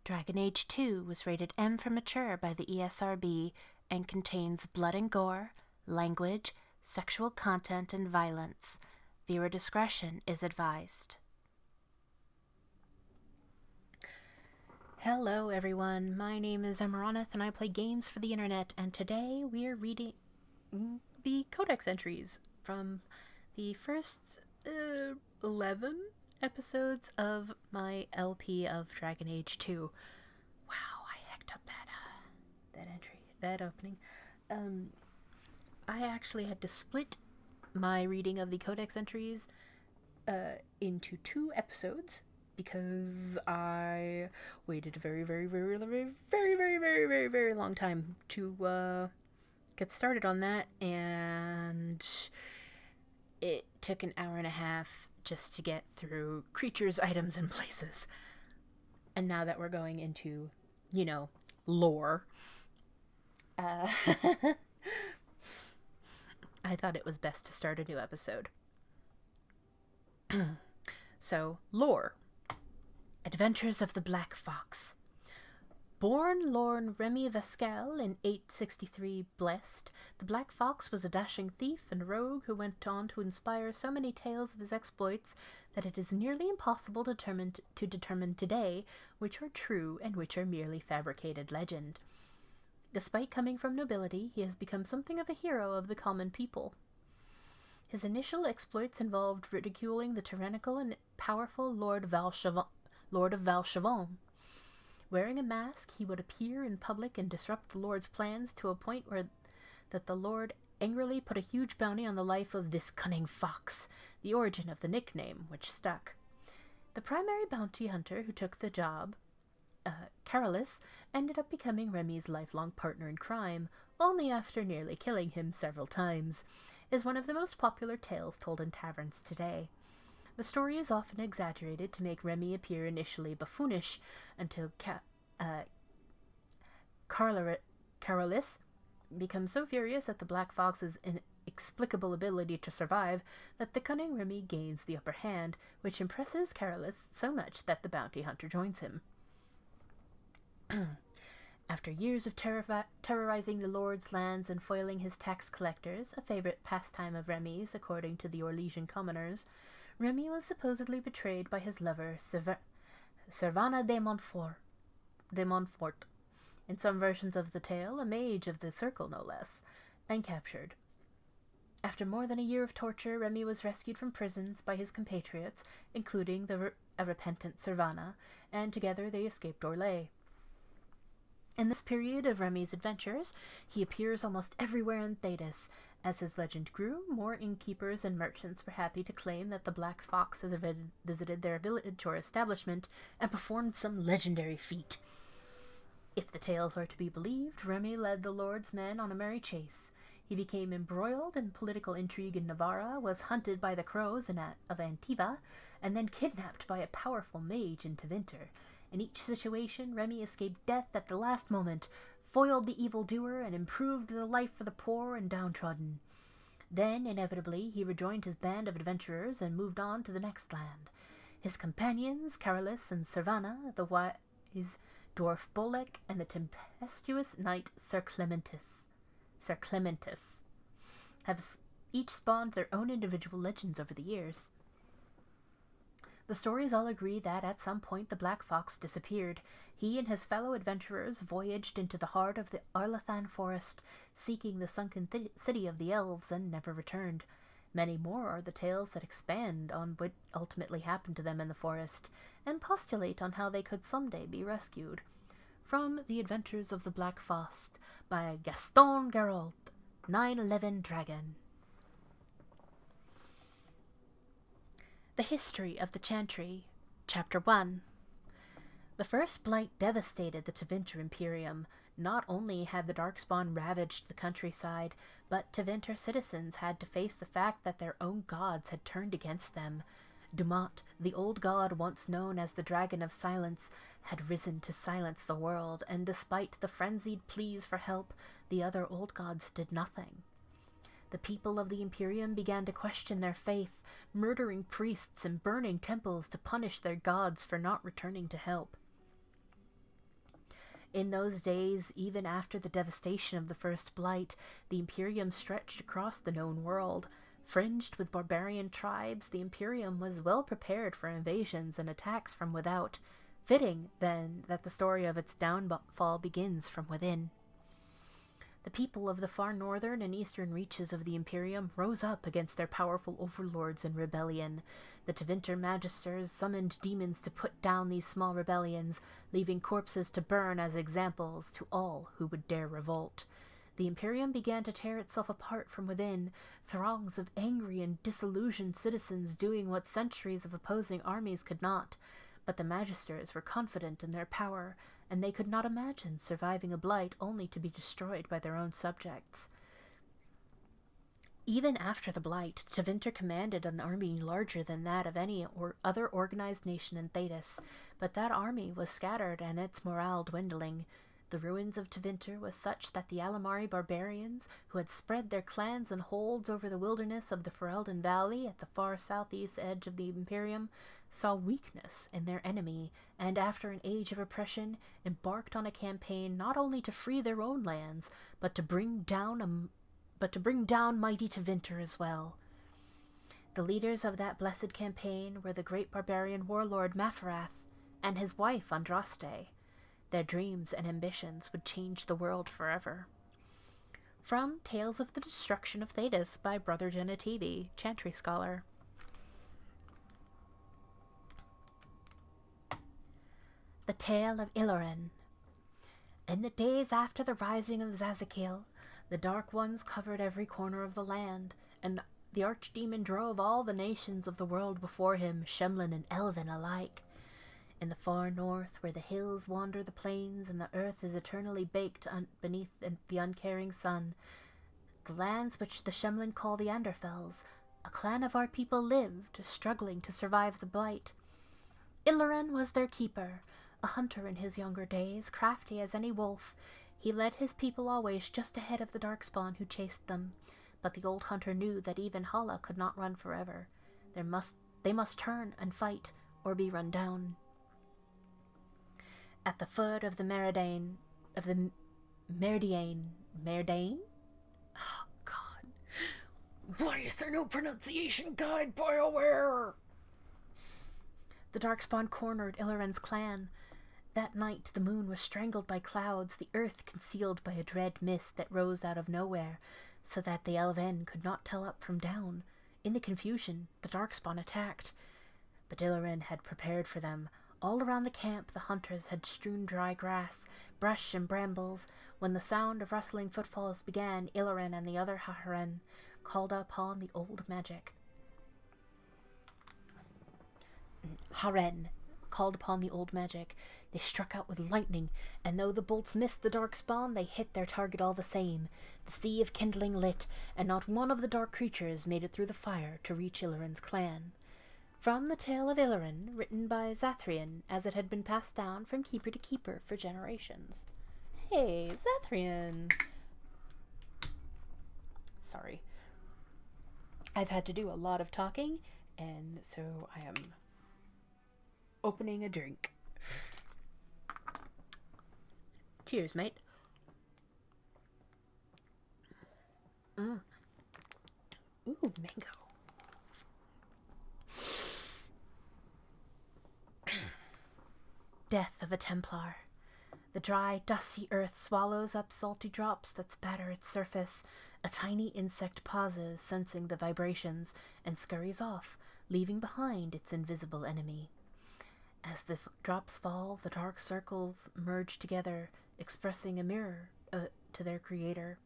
Dragon Age 2 was rated M for mature by the ESRB and contains blood and gore, language, sexual content, and violence. Viewer discretion is advised. Hello everyone, my name is Amaronith and I play games for the internet, and today we are reading the Codex Entries from the first 11 episodes of my LP of Dragon Age 2. Wow, I hecked up that opening. I actually had to split my reading of the Codex Entries into 2 episodes because I waited a very long time to get started on that, and it took an hour and a half just to get through creatures, items, and places. And now that we're going into, lore, I thought it was best to start a new episode. So, lore. Adventures of the Black Fox. Born Lorn Remy Vescal in 863 Blessed, the Black Fox was a dashing thief and rogue who went on to inspire so many tales of his exploits that it is nearly impossible to determine today which are true and which are merely fabricated legend. Despite coming from nobility, he has become something of a hero of the common people. His initial exploits involved ridiculing the tyrannical and powerful Lord of Vallaslin. Wearing a mask, he would appear in public and disrupt the Lord's plans to a point that the Lord angrily put a huge bounty on the life of this cunning fox, the origin of the nickname, which stuck. The primary bounty hunter who took the job, Carolus, ended up becoming Remy's lifelong partner in crime, only after nearly killing him several times, is one of the most popular tales told in taverns today. The story is often exaggerated to make Remy appear initially buffoonish until Carolus becomes so furious at the Black Fox's inexplicable ability to survive that the cunning Remy gains the upper hand, which impresses Carolus so much that the bounty hunter joins him. After years of terrorizing the Lord's lands and foiling his tax collectors, a favorite pastime of Remy's according to the Orlesian commoners, Remy was supposedly betrayed by his lover, Servana de Montfort, in some versions of the tale, a mage of the Circle no less, and captured. After more than a year of torture, Remy was rescued from prisons by his compatriots, including a repentant Servana, and together they escaped Orlais. In this period of Remy's adventures, he appears almost everywhere in Thedas. As his legend grew, more innkeepers and merchants were happy to claim that the Black Fox has visited their village or establishment and performed some legendary feat. If the tales are to be believed, Remy led the Lord's men on a merry chase. He became embroiled in political intrigue in Navarra, was hunted by the crows of Antiva, and then kidnapped by a powerful mage in Tevinter. In each situation, Remy escaped death at the last moment, foiled the evildoer, and improved the life for the poor and downtrodden. Then, inevitably, he rejoined his band of adventurers and moved on to the next land. His companions, Carolus and Servana, the wise dwarf Bolek, and the tempestuous knight Sir Clementus, have each spawned their own individual legends over the years. The stories all agree that at some point the Black Fox disappeared. He and his fellow adventurers voyaged into the heart of the Arlathan forest, seeking the sunken city of the Elves, and never returned. Many more are the tales that expand on what ultimately happened to them in the forest, and postulate on how they could someday be rescued. From The Adventures of the Black Fox by Gaston Gerault, 911 Dragon. The History of the Chantry, Chapter 1. The first blight devastated the Tevinter Imperium. Not only had the Darkspawn ravaged the countryside, but Tevinter citizens had to face the fact that their own gods had turned against them. Dumat, the old god once known as the Dragon of Silence, had risen to silence the world, and despite the frenzied pleas for help, the other old gods did nothing. The people of the Imperium began to question their faith, murdering priests and burning temples to punish their gods for not returning to help. In those days, even after the devastation of the first Blight, the Imperium stretched across the known world. Fringed with barbarian tribes, the Imperium was well prepared for invasions and attacks from without. Fitting, then, that the story of its downfall begins from within. The people of the far northern and eastern reaches of the Imperium rose up against their powerful overlords in rebellion. The Tevinter Magisters summoned demons to put down these small rebellions, leaving corpses to burn as examples to all who would dare revolt. The Imperium began to tear itself apart from within, throngs of angry and disillusioned citizens doing what centuries of opposing armies could not. But the Magisters were confident in their power, and they could not imagine surviving a Blight only to be destroyed by their own subjects. Even after the Blight, Tevinter commanded an army larger than that of any other organized nation in Thedas, but that army was scattered and its morale dwindling. The ruins of Tevinter was such that the Alamari barbarians, who had spread their clans and holds over the wilderness of the Ferelden Valley at the far southeast edge of the Imperium, saw weakness in their enemy, and after an age of oppression, embarked on a campaign not only to free their own lands, but to bring down mighty Tevinter as well. The leaders of that blessed campaign were the great barbarian warlord Mafarath and his wife Andraste. Their dreams and ambitions would change the world forever. From Tales of the Destruction of Thedas by Brother Genetivi, Chantry Scholar. The Tale of Iloren. In the days after the rising of Zazakiel, the Dark Ones covered every corner of the land, and the archdemon drove all the nations of the world before him, Shemlin and Elven alike. In the far north, where the hills wander the plains and the earth is eternally baked beneath the uncaring sun, the lands which the Shemlin call the Anderfels, a clan of our people lived, struggling to survive the Blight. Iloren was their keeper, a hunter in his younger days, crafty as any wolf. He led his people always just ahead of the Darkspawn who chased them, but the old hunter knew that even Hala could not run forever. They must turn and fight, or be run down. At the foot of the Meridian... Oh, God. Why is there no pronunciation guide, BioWare? The Darkspawn cornered Iloren's clan. That night the moon was strangled by clouds, the earth concealed by a dread mist that rose out of nowhere, so that the Elven could not tell up from down. In the confusion, the Darkspawn attacked. But Iloren had prepared for them. All around the camp the hunters had strewn dry grass, brush and brambles. When the sound of rustling footfalls began, Iloren and the other Haren called upon the old magic. They struck out with lightning, and though the bolts missed the Darkspawn, they hit their target all the same. The sea of kindling lit, and not one of the dark creatures made it through the fire to reach Iloren's clan. From the Tale of Iloren, written by Zathrian, as it had been passed down from keeper to keeper for generations. Hey, Zathrian! Sorry. I've had to do a lot of talking, and so I am opening a drink. Cheers, mate. Ooh, mango. Death of a Templar. The dry, dusty earth swallows up salty drops that spatter its surface. A tiny insect pauses, sensing the vibrations, and scurries off, leaving behind its invisible enemy. As the drops fall, the dark circles merge together, expressing a mirror to their creator.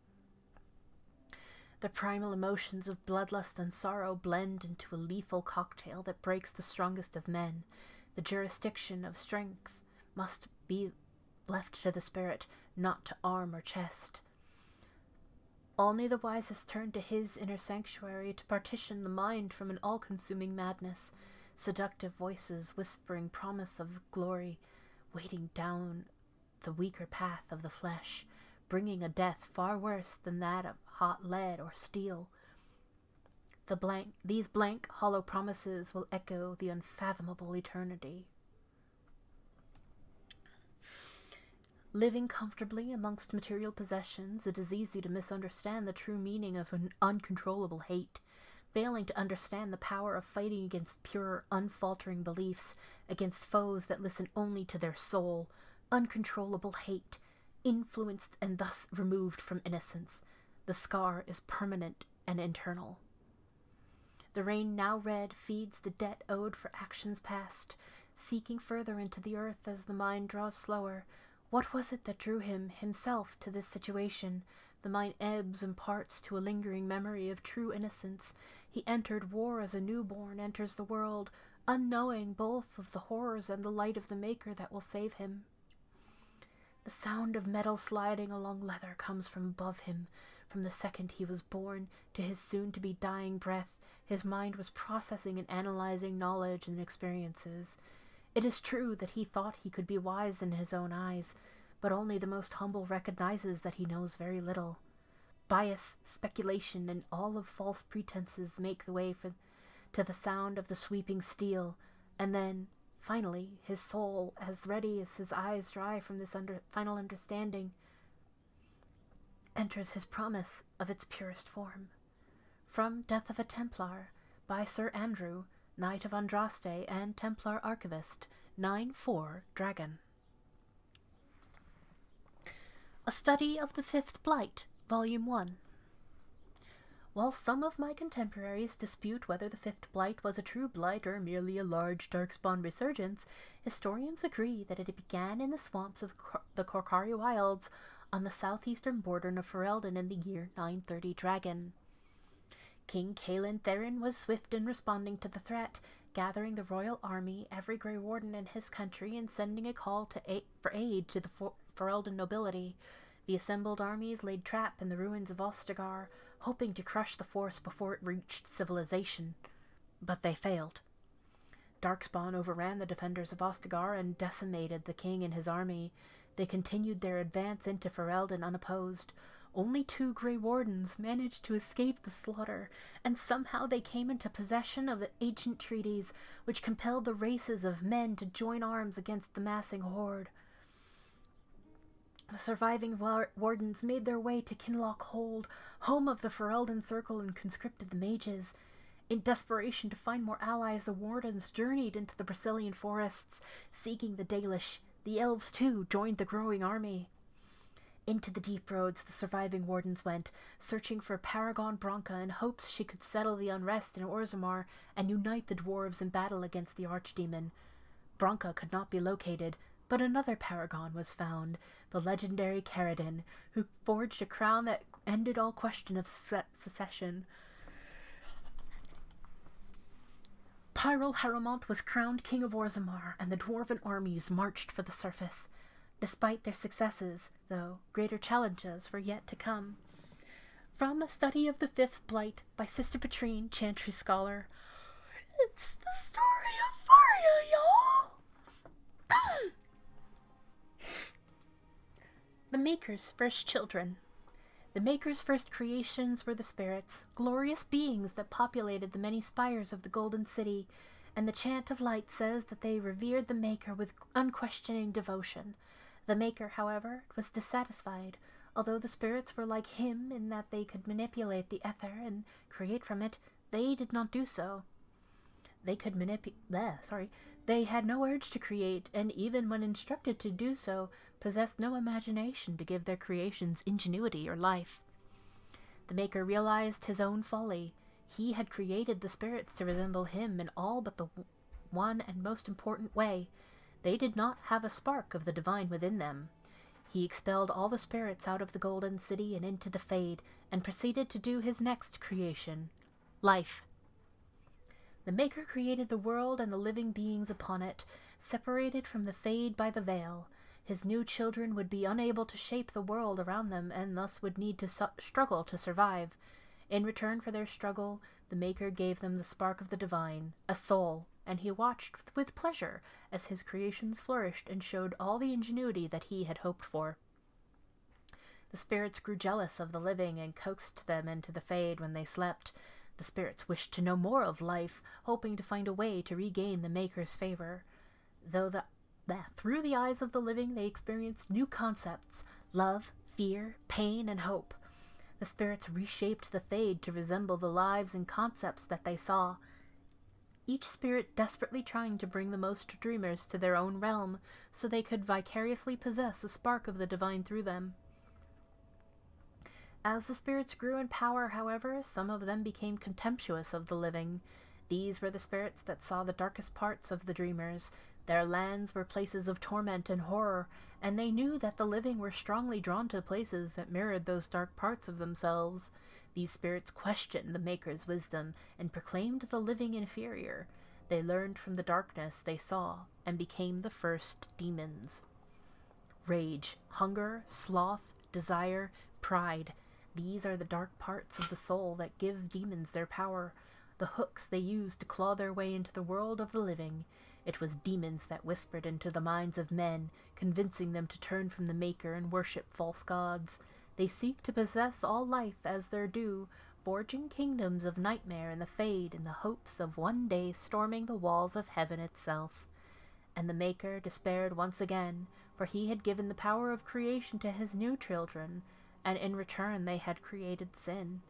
The primal emotions of bloodlust and sorrow blend into a lethal cocktail that breaks the strongest of men. The jurisdiction of strength must be left to the spirit, not to arm or chest. Only the wisest turn to his inner sanctuary to partition the mind from an all-consuming madness. Seductive voices whispering promise of glory, weighting down the weaker path of the flesh, bringing a death far worse than that of hot lead or steel. These blank, hollow promises will echo the unfathomable eternity. Living comfortably amongst material possessions, it is easy to misunderstand the true meaning of an uncontrollable hate, failing to understand the power of fighting against pure, unfaltering beliefs, against foes that listen only to their soul. Uncontrollable hate, influenced and thus removed from innocence. The scar is permanent and internal. The rain now red feeds the debt owed for actions past, seeking further into the earth as the mind draws slower. What was it that drew him, himself, to this situation? The mind ebbs and parts to a lingering memory of true innocence. He entered war as a newborn enters the world, unknowing both of the horrors and the light of the Maker that will save him. The sound of metal sliding along leather comes from above him. From the second he was born to his soon-to-be dying breath, his mind was processing and analyzing knowledge and experiences. It is true that he thought he could be wise in his own eyes, but only the most humble recognizes that he knows very little. Bias, speculation, and all of false pretenses make the way to the sound of the sweeping steel, and then, finally, his soul, as ready as his eyes dry from this final understanding, enters his promise of its purest form. From Death of a Templar, by Sir Andrew, Knight of Andraste and Templar Archivist, 9-4 Dragon. A Study of the Fifth Blight, Volume 1. While some of my contemporaries dispute whether the Fifth Blight was a true blight or merely a large darkspawn resurgence, historians agree that it began in the swamps of the Coterie wilds on the southeastern border of Ferelden in the year 930 Dragon. King Caelan Therin was swift in responding to the threat, gathering the royal army, every Grey Warden in his country, and sending a call for aid to the Ferelden nobility. The assembled armies laid trap in the ruins of Ostagar, hoping to crush the force before it reached civilization. But they failed. Darkspawn overran the defenders of Ostagar and decimated the king and his army. They continued their advance into Ferelden unopposed. Only 2 Grey Wardens managed to escape the slaughter, and somehow they came into possession of the ancient treaties which compelled the races of men to join arms against the massing horde. The surviving wardens made their way to Kinloch Hold, home of the Ferelden Circle, and conscripted the mages. In desperation to find more allies, the wardens journeyed into the Brazilian forests, seeking the Dalish. The elves, too, joined the growing army. Into the deep roads the surviving wardens went, searching for Paragon Branca in hopes she could settle the unrest in Orzammar and unite the dwarves in battle against the archdemon. Branca could not be located, but another paragon was found, the legendary Caradin, who forged a crown that ended all question of secession. Pyrrol Haramont was crowned king of Orzammar, and the dwarven armies marched for the surface. Despite their successes, though, greater challenges were yet to come. From A Study of the Fifth Blight by Sister Patrine, Chantry Scholar. It's the story of Faria, y'all! The Maker's first children. The Maker's first creations were the spirits, glorious beings that populated the many spires of the Golden City, and the Chant of Light says that they revered the Maker with unquestioning devotion. The Maker, however, was dissatisfied, although the spirits were like him in that they could manipulate the ether and create from it. They did not do so. They had no urge to create, and even when instructed to do so, possessed no imagination to give their creations ingenuity or life. The Maker realized his own folly. He had created the spirits to resemble him in all but the one and most important way. They did not have a spark of the divine within them. He expelled all the spirits out of the Golden City and into the Fade, and proceeded to do his next creation, life. The Maker created the world and the living beings upon it, separated from the Fade by the veil. His new children would be unable to shape the world around them, and thus would need to struggle to survive. In return for their struggle, the Maker gave them the spark of the divine, a soul, and he watched with pleasure as his creations flourished and showed all the ingenuity that he had hoped for. The spirits grew jealous of the living and coaxed them into the Fade when they slept. The spirits wished to know more of life, hoping to find a way to regain the Maker's favor. Though the through the eyes of the living, they experienced new concepts: love, fear, pain, and hope. The spirits reshaped the Fade to resemble the lives and concepts that they saw, each spirit desperately trying to bring the most dreamers to their own realm so they could vicariously possess a spark of the divine through them. As the spirits grew in power, however, some of them became contemptuous of the living. These were the spirits that saw the darkest parts of the dreamers. Their lands were places of torment and horror, and they knew that the living were strongly drawn to places that mirrored those dark parts of themselves. These spirits questioned the Maker's wisdom and proclaimed the living inferior. They learned from the darkness they saw and became the first demons. Rage, hunger, sloth, desire, pride. These are the dark parts of the soul that give demons their power, the hooks they use to claw their way into the world of the living. It was demons that whispered into the minds of men, convincing them to turn from the Maker and worship false gods. They seek to possess all life as their due, forging kingdoms of nightmare in the Fade in the hopes of one day storming the walls of heaven itself. And the Maker despaired once again, for he had given the power of creation to his new children, and in return they had created sin.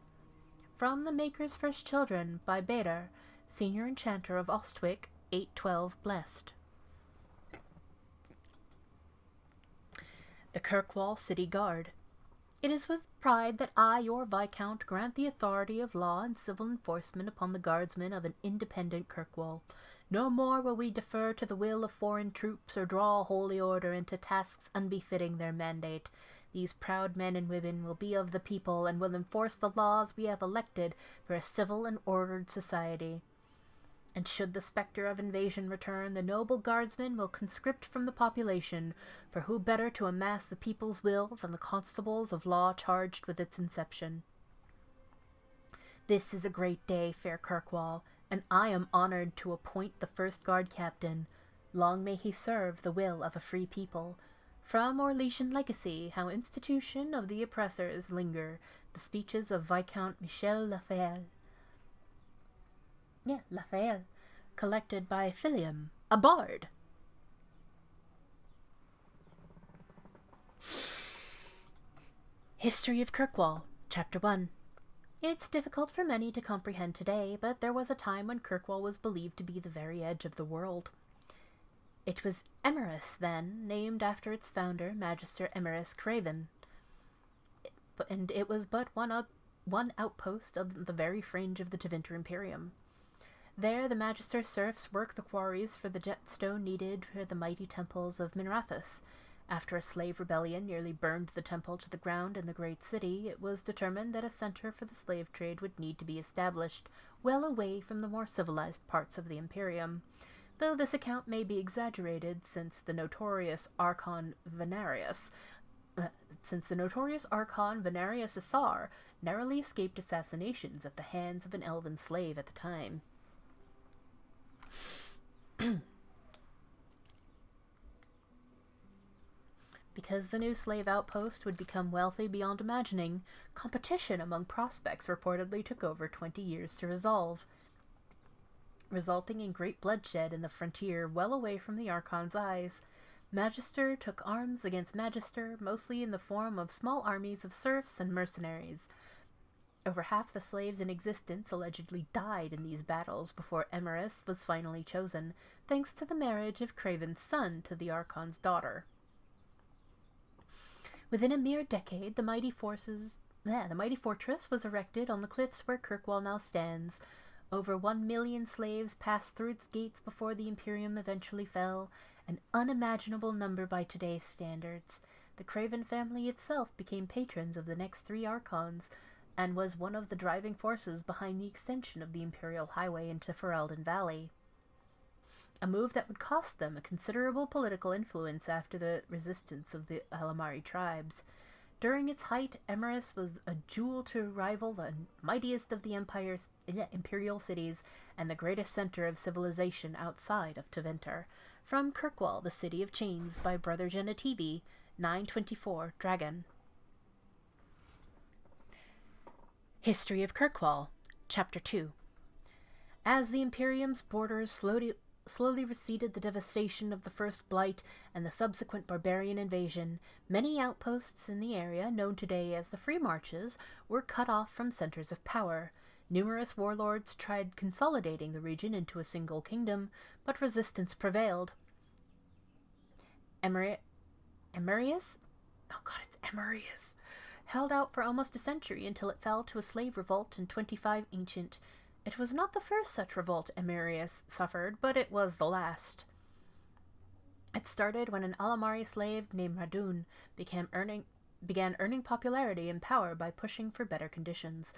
From the Maker's First Children, by Bader, Senior Enchanter of Ostwick, 812 Blessed. The Kirkwall City Guard. It is with pride that I, your Viscount, grant the authority of law and civil enforcement upon the guardsmen of an independent Kirkwall. No more will we defer to the will of foreign troops or draw holy order into tasks unbefitting their mandate. These proud men and women will be of the people and will enforce the laws we have elected for a civil and ordered society. And should the spectre of invasion return, the noble guardsmen will conscript from the population, for who better to amass the people's will than the constables of law charged with its inception? This is a great day, fair Kirkwall, and I am honored to appoint the first guard captain. Long may he serve the will of a free people. From Orlesian legacy, how institution of the oppressors linger, the speeches of Viscount Michel Lafayette. Lafayette, collected by Philium, a bard. History of Kirkwall, Chapter 1. It's difficult for many to comprehend today, but there was a time when Kirkwall was believed to be the very edge of the world. It was Emerus, then, named after its founder, Magister Emerus Craven, and it was but one outpost of the very fringe of the Tevinter Imperium. There the Magister serfs worked the quarries for the jetstone needed for the mighty temples of Minrathous. After a slave rebellion nearly burned the temple to the ground in the great city, it was determined that a center for the slave trade would need to be established, well away from the more civilized parts of the Imperium. Though this account may be exaggerated, since the notorious Archon Venarius Assar narrowly escaped assassinations at the hands of an elven slave at the time. Because the new slave outpost would become wealthy beyond imagining, competition among prospects reportedly took over 20 years to resolve, resulting in great bloodshed in the frontier well away from the Archon's eyes. Magister took arms against Magister, mostly in the form of small armies of serfs and mercenaries. Over half the slaves in existence allegedly died in these battles before Emerus was finally chosen, thanks to the marriage of Craven's son to the Archon's daughter. Within a mere decade, the mighty fortress was erected on the cliffs where Kirkwall now stands. Over 1 million slaves passed through its gates before the Imperium eventually fell, an unimaginable number by today's standards. The Craven family itself became patrons of the next 3 Archons, and was one of the driving forces behind the extension of the Imperial Highway into Ferelden Valley. A move that would cost them a considerable political influence after the resistance of the Alamari tribes. During its height, Emerus was a jewel to rival the mightiest of the imperial cities and the greatest center of civilization outside of Tevinter. From Kirkwall, the City of Chains, by Brother Genetivi, 924 Dragon. History of Kirkwall, Chapter 2. As the Imperium's borders slowly receded the devastation of the first Blight and the subsequent barbarian invasion, many outposts in the area, known today as the Free Marches, were cut off from centers of power. Numerous warlords tried consolidating the region into a single kingdom, but resistance prevailed. Emerius? Oh god, it's Emerius. Held out for almost a century until it fell to a slave revolt in 25 Ancient. It was not the first such revolt Emerius suffered, but it was the last. It started when an Alamari slave named Radun began earning popularity and power by pushing for better conditions.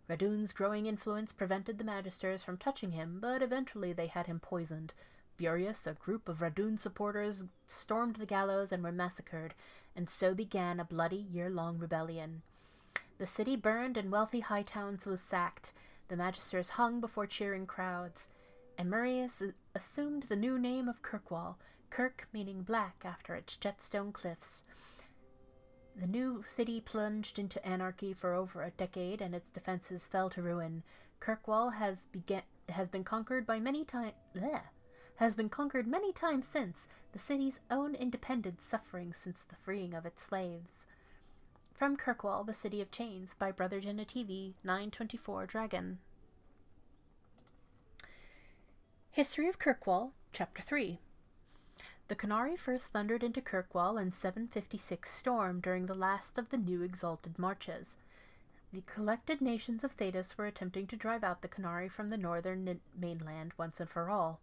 Radun's growing influence prevented the Magisters from touching him, but eventually they had him poisoned. Furious, a group of Radun's supporters stormed the gallows and were massacred, and so began a bloody year-long rebellion. The city burned and wealthy high towns was sacked. The Magisters hung before cheering crowds. Emerius assumed the new name of Kirkwall, Kirk meaning black after its jetstone cliffs. The new city plunged into anarchy for over a decade, and its defenses fell to ruin. Kirkwall has been conquered many times since, the city's own independence suffering since the freeing of its slaves. From Kirkwall, the City of Chains, by Brother Genetivi, 924 Dragon. History of Kirkwall, Chapter 3. The Coterie first thundered into Kirkwall in 756 Storm during the last of the new exalted marches. The collected nations of Thedas were attempting to drive out the Coterie from the northern mainland once and for all.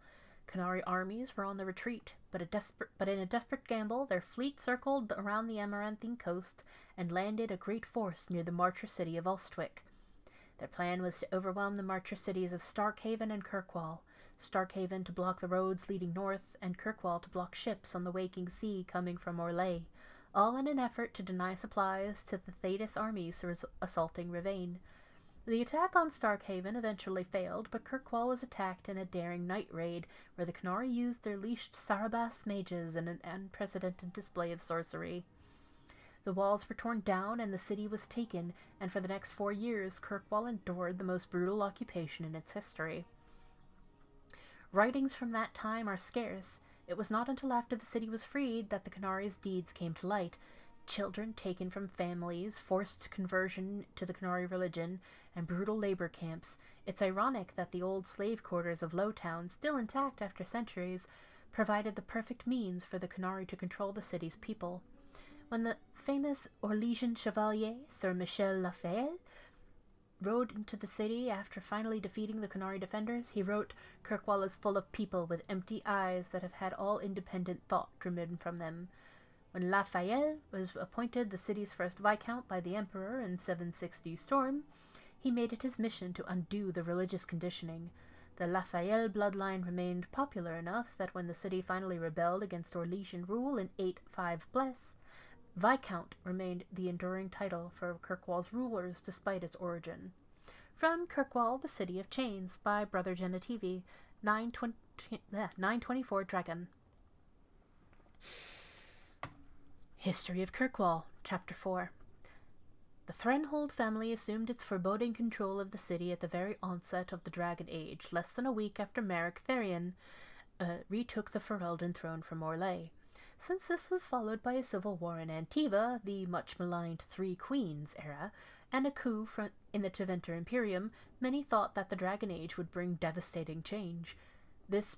Coterie armies were on the retreat, but in a desperate gamble, their fleet circled around the Amaranthine coast and landed a great force near the marcher city of Ulstwick. Their plan was to overwhelm the marcher cities of Starkhaven and Kirkwall, Starkhaven to block the roads leading north, and Kirkwall to block ships on the waking sea coming from Orlais, all in an effort to deny supplies to the Thedas armies assaulting Ravane. The attack on Starkhaven eventually failed, but Kirkwall was attacked in a daring night raid, where the Coterie used their leashed Sarabas mages in an unprecedented display of sorcery. The walls were torn down and the city was taken, and for the next 4 years Kirkwall endured the most brutal occupation in its history. Writings from that time are scarce. It was not until after the city was freed that the Coterie's deeds came to light. Children taken from families, forced conversion to the Coterie religion, and brutal labor camps. It's ironic that the old slave quarters of Lowtown, still intact after centuries, provided the perfect means for the Coterie to control the city's people. When the famous Orlesian chevalier, Sir Michel Lafayette, rode into the city after finally defeating the Coterie defenders, he wrote, "Kirkwall is full of people with empty eyes that have had all independent thought driven from them." When Lafayette was appointed the city's first Viscount by the Emperor in 760 Storm, he made it his mission to undo the religious conditioning. The Lafayette bloodline remained popular enough that when the city finally rebelled against Orlesian rule in 8-5 Bless, Viscount remained the enduring title for Kirkwall's rulers despite its origin. From Kirkwall, the City of Chains, by Brother Genetivi, 924 Dragon. History of Kirkwall, Chapter 4. The Threnhold family assumed its foreboding control of the city at the very onset of the Dragon Age, less than a week after Merrick Therian retook the Ferelden throne from Orlais. Since this was followed by a civil war in Antiva, the much-maligned Three Queens era, and a coup in the Tevinter Imperium, many thought that the Dragon Age would bring devastating change.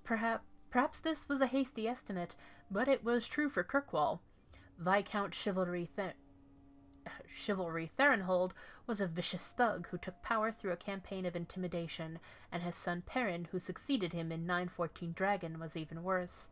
Perhaps this was a hasty estimate, but it was true for Kirkwall. Viscount Chivalry Therenhold was a vicious thug who took power through a campaign of intimidation, and his son Perrin, who succeeded him in 914 Dragon, was even worse.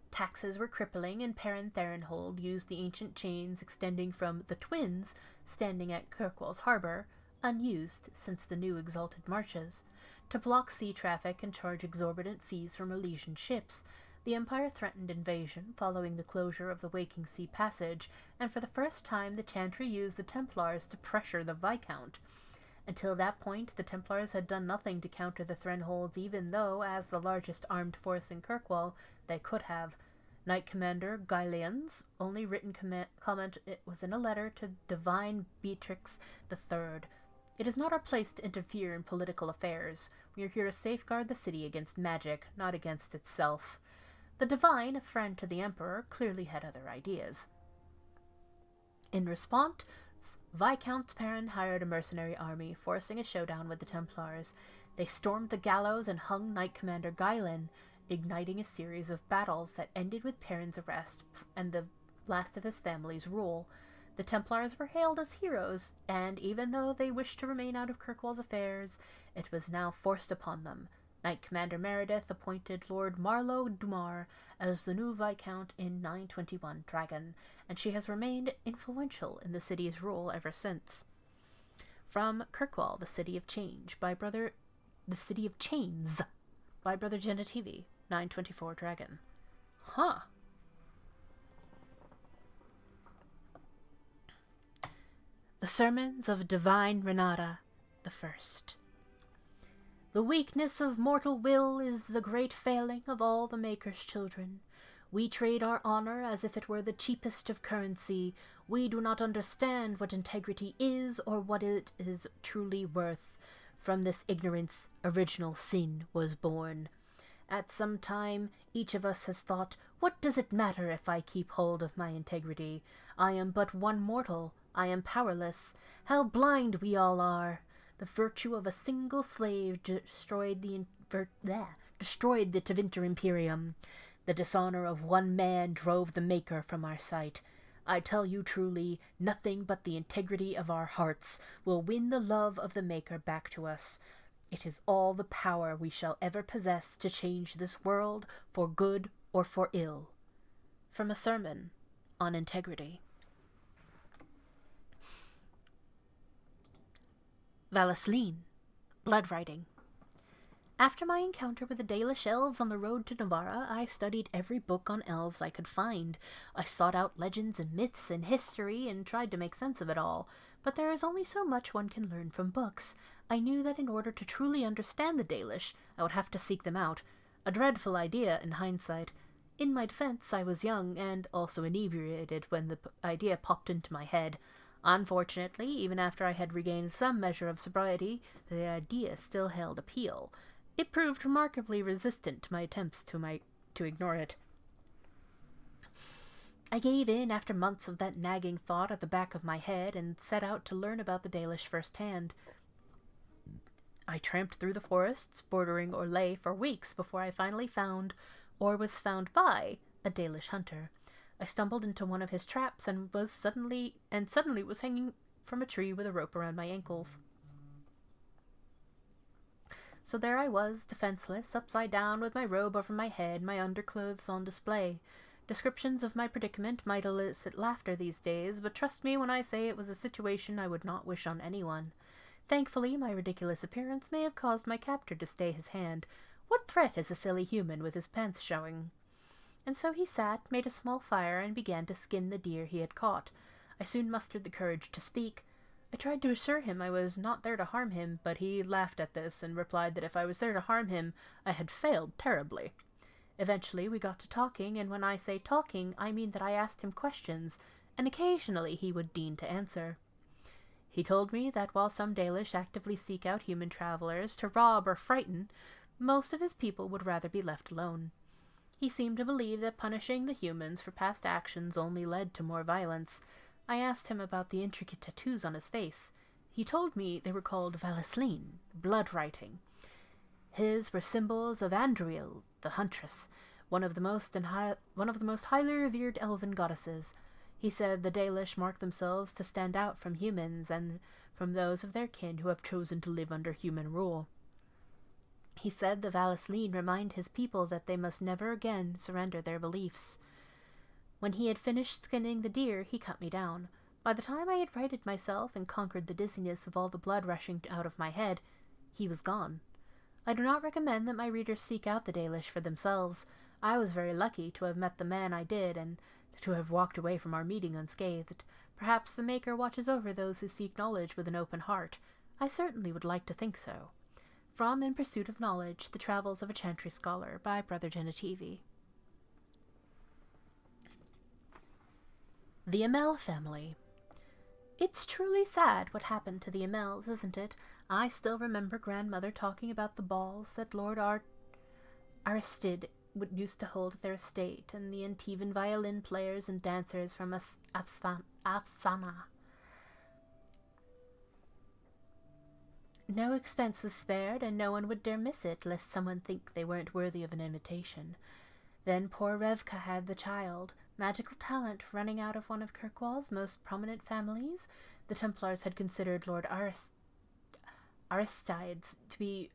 Taxes were crippling, and Perrin Therenhold used the ancient chains extending from the Twins, standing at Kirkwall's harbour, unused since the new exalted marches, to block sea traffic and charge exorbitant fees from Orlesian ships. The Empire threatened invasion following the closure of the Waking Sea Passage, and for the first time the Chantry used the Templars to pressure the Viscount. Until that point, the Templars had done nothing to counter the Threnholds, even though, as the largest armed force in Kirkwall, they could have. Knight Commander Guyleon's only written comment was in a letter to Divine Beatrix III. "It is not our place to interfere in political affairs. We are here to safeguard the city against magic, not against itself. The Divine, a friend to the Emperor, clearly had other ideas. In response, Viscount Perrin hired a mercenary army, forcing a showdown with the Templars. They stormed the gallows and hung Knight Commander Gaelin, igniting a series of battles that ended with Perrin's arrest and the last of his family's rule. The Templars were hailed as heroes, and even though they wished to remain out of Kirkwall's affairs, it was now forced upon them. Knight Commander Meredith appointed Lord Marlowe Dumar as the new Viscount in 921 Dragon, and she has remained influential in the city's rule ever since. From Kirkwall, the City of Chains by Brother Genetivi, 924 Dragon. Huh. The Sermons of Divine Rentata the First. The weakness of mortal will is the great failing of all the Maker's children. We trade our honor as if it were the cheapest of currency. We do not understand what integrity is or what it is truly worth. From this ignorance, original sin was born. At some time, each of us has thought, what does it matter if I keep hold of my integrity? I am but one mortal. I am powerless. How blind we all are! The virtue of a single slave destroyed the Tevinter Imperium. The dishonor of one man drove the Maker from our sight. I tell you truly, nothing but the integrity of our hearts will win the love of the Maker back to us. It is all the power we shall ever possess to change this world for good or for ill. From a sermon on integrity. Vallaslin, Blood Writing. After my encounter with the Dalish Elves on the road to Llomerrya, I studied every book on elves I could find. I sought out legends and myths and history and tried to make sense of it all. But there is only so much one can learn from books. I knew that in order to truly understand the Dalish, I would have to seek them out. A dreadful idea in hindsight. In my defense, I was young and also inebriated when the idea popped into my head. Unfortunately, even after I had regained some measure of sobriety, the idea still held appeal. It proved remarkably resistant to my attempts to ignore it. I gave in after months of that nagging thought at the back of my head and set out to learn about the Dalish firsthand. I tramped through the forests, bordering Orlais, for weeks before I finally found, or was found by, a Dalish hunter. I stumbled into one of his traps and suddenly was hanging from a tree with a rope around my ankles. So there I was, defenseless, upside down with my robe over my head, my underclothes on display. Descriptions of my predicament might elicit laughter these days, but trust me when I say it was a situation I would not wish on anyone. Thankfully, my ridiculous appearance may have caused my captor to stay his hand. What threat is a silly human with his pants showing? And so he sat, made a small fire, and began to skin the deer he had caught. I soon mustered the courage to speak. I tried to assure him I was not there to harm him, but he laughed at this and replied that if I was there to harm him, I had failed terribly. Eventually we got to talking, and when I say talking, I mean that I asked him questions, and occasionally he would deign to answer. He told me that while some Dalish actively seek out human travelers to rob or frighten, most of his people would rather be left alone. He seemed to believe that punishing the humans for past actions only led to more violence. I asked him about the intricate tattoos on his face. He told me they were called Vallaslin, blood writing. His were symbols of Andriel, the huntress, one of the most highly revered elven goddesses. He said the Dalish mark themselves to stand out from humans and from those of their kin who have chosen to live under human rule. He said the Vallaslin remind his people that they must never again surrender their beliefs. When he had finished skinning the deer, he cut me down. By the time I had righted myself and conquered the dizziness of all the blood rushing out of my head, he was gone. I do not recommend that my readers seek out the Dalish for themselves. I was very lucky to have met the man I did and to have walked away from our meeting unscathed. Perhaps the Maker watches over those who seek knowledge with an open heart. I certainly would like to think so. From In Pursuit of Knowledge, The Travels of a Chantry Scholar by Brother Genetivi. The Amell Family. It's truly sad what happened to the Amells, isn't it? I still remember Grandmother talking about the balls that Lord Aristide used to hold at their estate, and the Antivan violin players and dancers from Afsana. No expense was spared, and no one would dare miss it, lest someone think they weren't worthy of an invitation. Then poor Revka had the child. Magical talent running out of one of Kirkwall's most prominent families. The Templars had considered Lord Aristides to be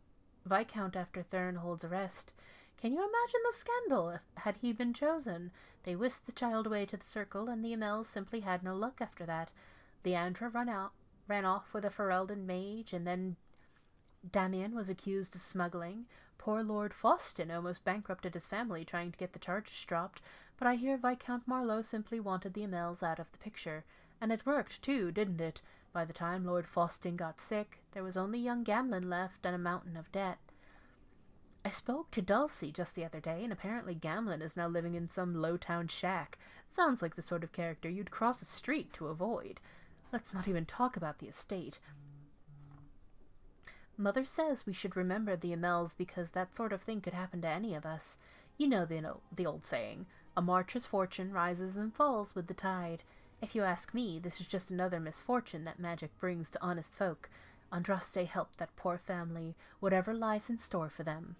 Viscount after Thurnhold's arrest. Can you imagine the scandal had he been chosen? They whisked the child away to the circle, and the Amells simply had no luck after that. Leandra ran off with a Ferelden mage, and then Damien was accused of smuggling. Poor Lord Faustin almost bankrupted his family trying to get the charges dropped, but I hear Viscount Marlowe simply wanted the Amells out of the picture. And it worked, too, didn't it? By the time Lord Faustin got sick, there was only young Gamlin left and a mountain of debt. I spoke to Dulcie just the other day, and apparently Gamlin is now living in some low-town shack. Sounds like the sort of character you'd cross a street to avoid. Let's not even talk about the estate. Mother says we should remember the Amells because that sort of thing could happen to any of us. You know the old saying, a marcher's fortune rises and falls with the tide. If you ask me, this is just another misfortune that magic brings to honest folk. Andraste helped that poor family, whatever lies in store for them.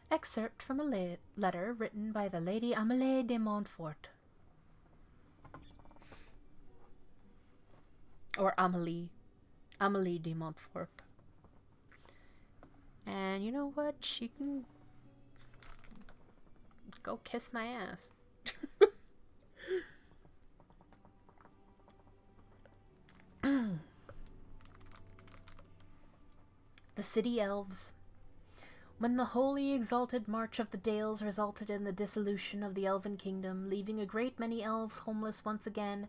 Excerpt from a letter written by the Lady Amell de Montfort. Or Amélie de Montfort. And you know what? She can go kiss my ass. The City Elves. When the holy exalted march of the Dales resulted in the dissolution of the Elven kingdom, leaving a great many elves homeless once again,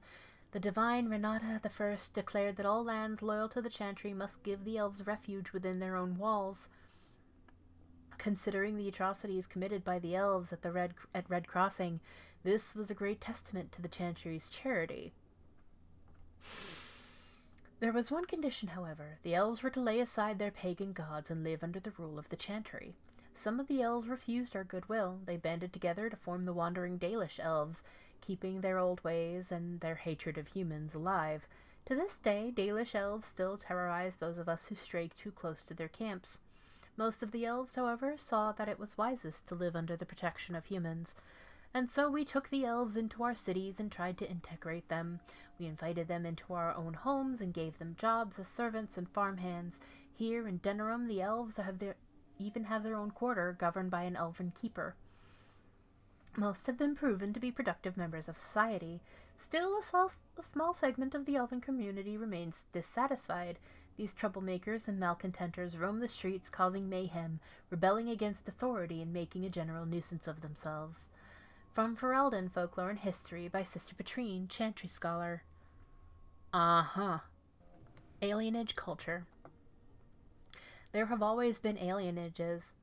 the divine Rentata I declared that all lands loyal to the Chantry must give the elves refuge within their own walls. Considering the atrocities committed by the elves at Red Crossing, this was a great testament to the Chantry's charity. There was one condition, however. The elves were to lay aside their pagan gods and live under the rule of the Chantry. Some of the elves refused our goodwill. They banded together to form the wandering Dalish Elves, keeping their old ways and their hatred of humans alive. To this day, Dalish Elves still terrorize those of us who stray too close to their camps. Most of the elves, however, saw that it was wisest to live under the protection of humans. And so we took the elves into our cities and tried to integrate them. We invited them into our own homes and gave them jobs as servants and farmhands. Here in Denerim, the elves even have their own quarter, governed by an elven keeper. Most have been proven to be productive members of society. Still, a small segment of the elven community remains dissatisfied. These troublemakers and malcontenters roam the streets, causing mayhem, rebelling against authority, and making a general nuisance of themselves. From Ferelden Folklore and History by Sister Petrine, Chantry Scholar. Alienage Culture. There have always been alienages.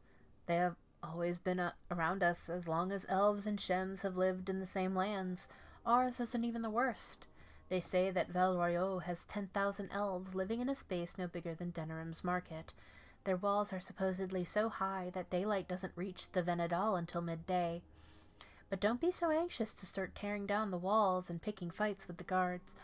They have always been around us as long as elves and shems have lived in the same lands. Ours isn't even the worst. They say that Valroyo has 10,000 elves living in a space no bigger than Denerim's market. Their walls are supposedly so high that daylight doesn't reach the Venedal until midday. But don't be so anxious to start tearing down the walls and picking fights with the guards.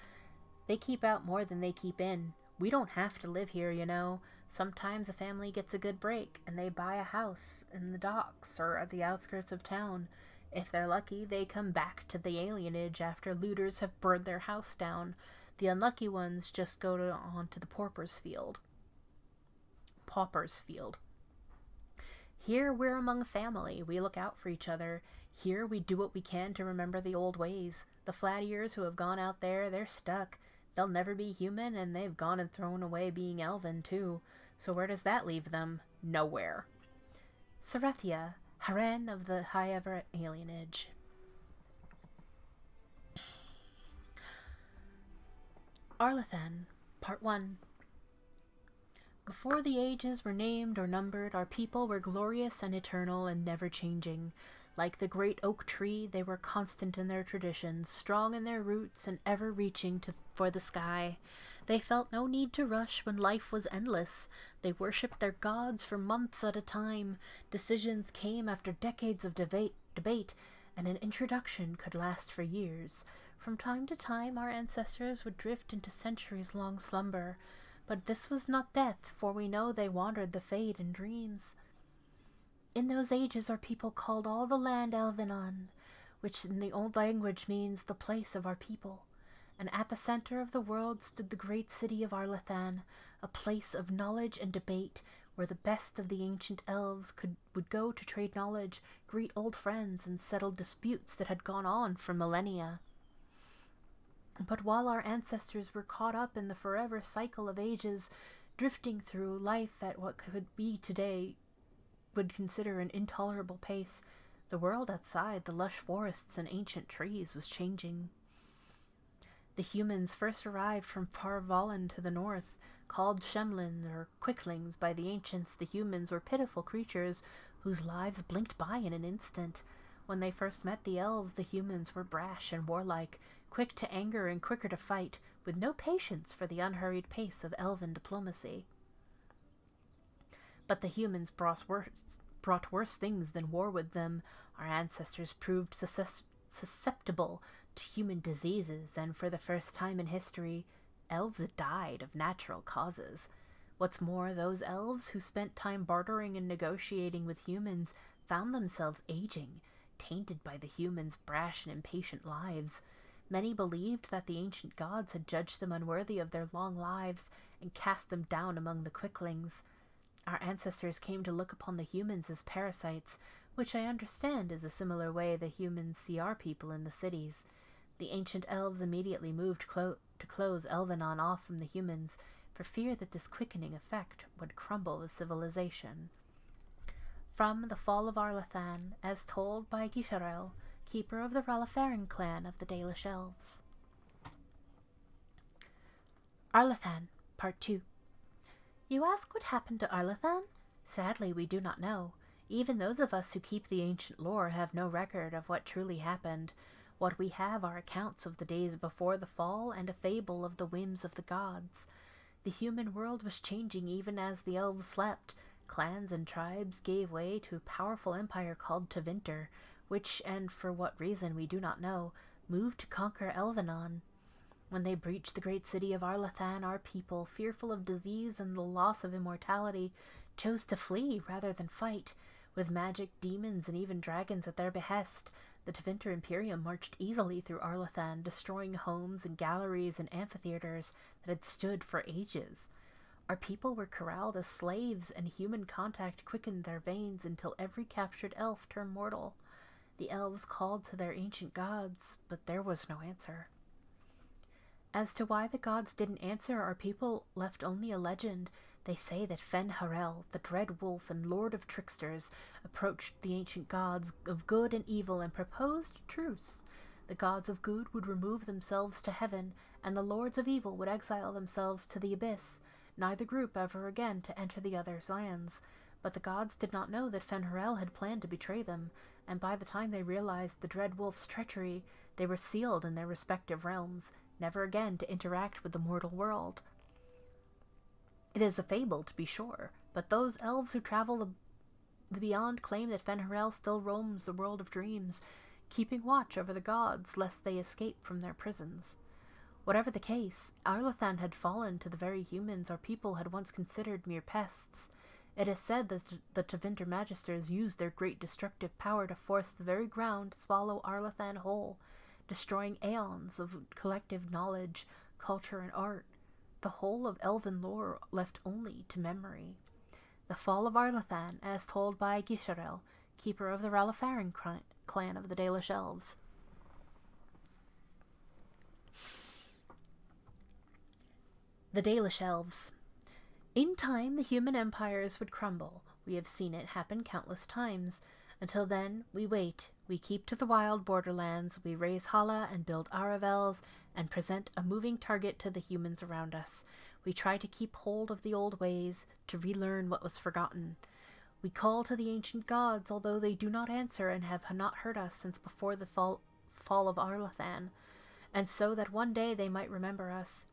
They keep out more than they keep in. We don't have to live here, you know. Sometimes a family gets a good break, and they buy a house in the docks or at the outskirts of town. If they're lucky, they come back to the alienage after looters have burned their house down. The unlucky ones just go on to the Pauper's Field. Here we're among family. We look out for each other. Here we do what we can to remember the old ways. The flat ears who have gone out there, they're stuck. They'll never be human, and they've gone and thrown away being elven, too. So where does that leave them? Nowhere. Serethia, Haren of the High-Ever Alienage. Arlathan, Part 1. Before the ages were named or numbered, our people were glorious and eternal and never-changing. Like the great oak tree, they were constant in their traditions, strong in their roots, and ever reaching for the sky. They felt no need to rush when life was endless. They worshipped their gods for months at a time. Decisions came after decades of debate, and an introduction could last for years. From time to time, our ancestors would drift into centuries-long slumber. But this was not death, for we know they wandered the fade in dreams. In those ages our people called all the land Elvenon, which in the old language means the place of our people. And at the center of the world stood the great city of Arlathan, a place of knowledge and debate, where the best of the ancient elves would go to trade knowledge, greet old friends, and settle disputes that had gone on for millennia. But while our ancestors were caught up in the forever cycle of ages, drifting through life at what could be today would consider an intolerable pace, the world outside the lush forests and ancient trees was changing. The humans first arrived from far Vallaslin to the north. Called Shemlins or Quicklings by the ancients, the humans were pitiful creatures whose lives blinked by in an instant. When they first met the elves, the humans were brash and warlike, quick to anger and quicker to fight, with no patience for the unhurried pace of elven diplomacy. But the humans brought worse things than war with them. Our ancestors proved susceptible to human diseases, and for the first time in history, elves died of natural causes. What's more, those elves who spent time bartering and negotiating with humans found themselves aging, tainted by the humans' brash and impatient lives. Many believed that the ancient gods had judged them unworthy of their long lives and cast them down among the Quicklings. Our ancestors came to look upon the humans as parasites, which I understand is a similar way the humans see our people in the cities. The ancient elves immediately moved to close Elvenon off from the humans, for fear that this quickening effect would crumble the civilization. From the Fall of Arlathan, as told by Glitterdust, keeper of the Vallaslin clan of the Dalish Elves. Arlathan, Part 2. You ask what happened to Arlathan? Sadly, we do not know. Even those of us who keep the ancient lore have no record of what truly happened. What we have are accounts of the days before the fall and a fable of the whims of the gods. The human world was changing even as the elves slept. Clans and tribes gave way to a powerful empire called Tevinter, which, and for what reason we do not know, moved to conquer Elvenon. When they breached the great city of Arlathan, our people, fearful of disease and the loss of immortality, chose to flee rather than fight. With magic, demons, and even dragons at their behest, the Tevinter Imperium marched easily through Arlathan, destroying homes and galleries and amphitheaters that had stood for ages. Our people were corralled as slaves, and human contact quickened their veins until every captured elf turned mortal. The elves called to their ancient gods, but there was no answer. As to why the gods didn't answer, our people left only a legend. They say that Fen-Harel, the dread wolf and lord of tricksters, approached the ancient gods of good and evil and proposed truce. The gods of good would remove themselves to heaven, and the lords of evil would exile themselves to the abyss, neither group ever again to enter the other's lands. But the gods did not know that Fen-Harel had planned to betray them, and by the time they realized the dread wolf's treachery, they were sealed in their respective realms, never again to interact with the mortal world. It is a fable, to be sure, but those elves who travel the beyond claim that Fen-Harel still roams the world of dreams, keeping watch over the gods lest they escape from their prisons. Whatever the case, Arlathan had fallen to the very humans our people had once considered mere pests. It is said that the Tevinter Magisters used their great destructive power to force the very ground to swallow Arlathan whole, destroying aeons of collective knowledge, culture, and art, the whole of elven lore left only to memory. The Fall of Arlathan, as told by Glitterdust, keeper of the Vallaslin clan of the Dalish Elves. The Dalish Elves. In time, the human empires would crumble. We have seen it happen countless times. Until then, we wait. We keep to the wild borderlands. We raise Hala and build Aravels and present a moving target to the humans around us. We try to keep hold of the old ways, to relearn what was forgotten. We call to the ancient gods, although they do not answer and have not heard us since before the fall of Arlathan, and so that one day they might remember us.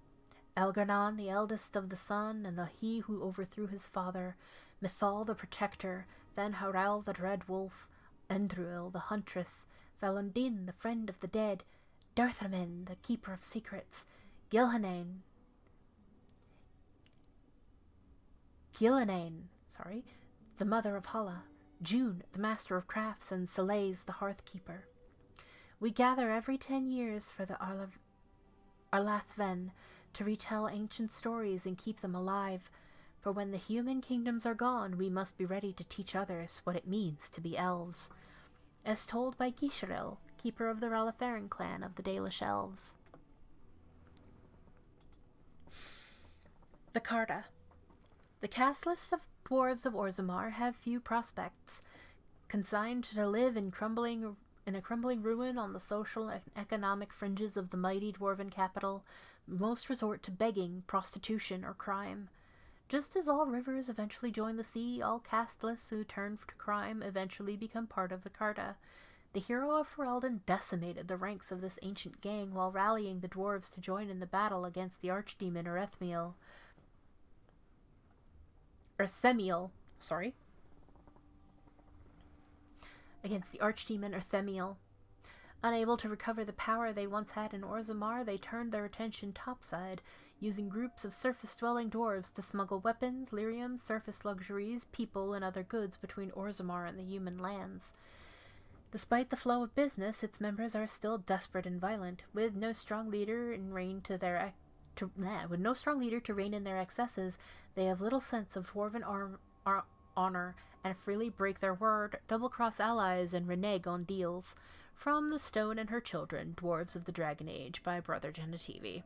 Elgarnon, the eldest of the sun, and he who overthrew his father, Mithal the protector, then Haral the dread wolf, Endruil the huntress, Valondin the friend of the dead, Darthamin the keeper of secrets, Gilhanane, the mother of Hala, June the master of crafts, and Selays the hearth keeper. We gather every 10 years for the Arlathan to retell ancient stories and keep them alive, for when the human kingdoms are gone, we must be ready to teach others what it means to be elves, as told by Gisharil, keeper of the Ralafarin clan of the Dalish Elves. The Carta. The caste list of dwarves of Orzammar have few prospects, consigned to live in a crumbling ruin on the social and economic fringes of the mighty dwarven capital. Most resort to begging, prostitution, or crime. Just as all rivers eventually join the sea, all casteless who turn to crime eventually become part of the Carta. The hero of Ferelden decimated the ranks of this ancient gang while rallying the dwarves to join in the battle against the archdemon Urthemiel. Unable to recover the power they once had in Orzammar, they turned their attention topside, using groups of surface-dwelling dwarves to smuggle weapons, lyrium, surface luxuries, people, and other goods between Orzammar and the human lands. Despite the flow of business, its members are still desperate and violent, with no strong leader to rein in their excesses. They have little sense of dwarven honor and freely break their word, double-cross allies, and renege on deals. From The Stone and Her Children, Dwarves of the Dragon Age, by Brother Genetivi.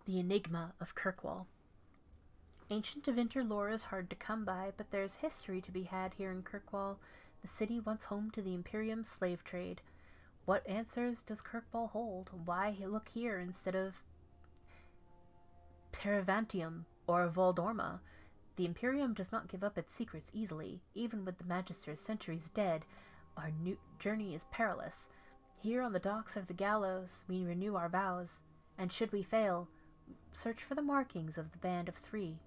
The Enigma of Kirkwall. Ancient Tevinter lore is hard to come by, but there's history to be had here in Kirkwall, the city once home to the Imperium slave trade. What answers does Kirkwall hold? Why look here instead of Perivantium or Voldorma? The Imperium does not give up its secrets easily. Even with the Magisters centuries dead, our new journey is perilous. Here on the docks of the gallows, we renew our vows, and should we fail, search for the markings of the Band of Three.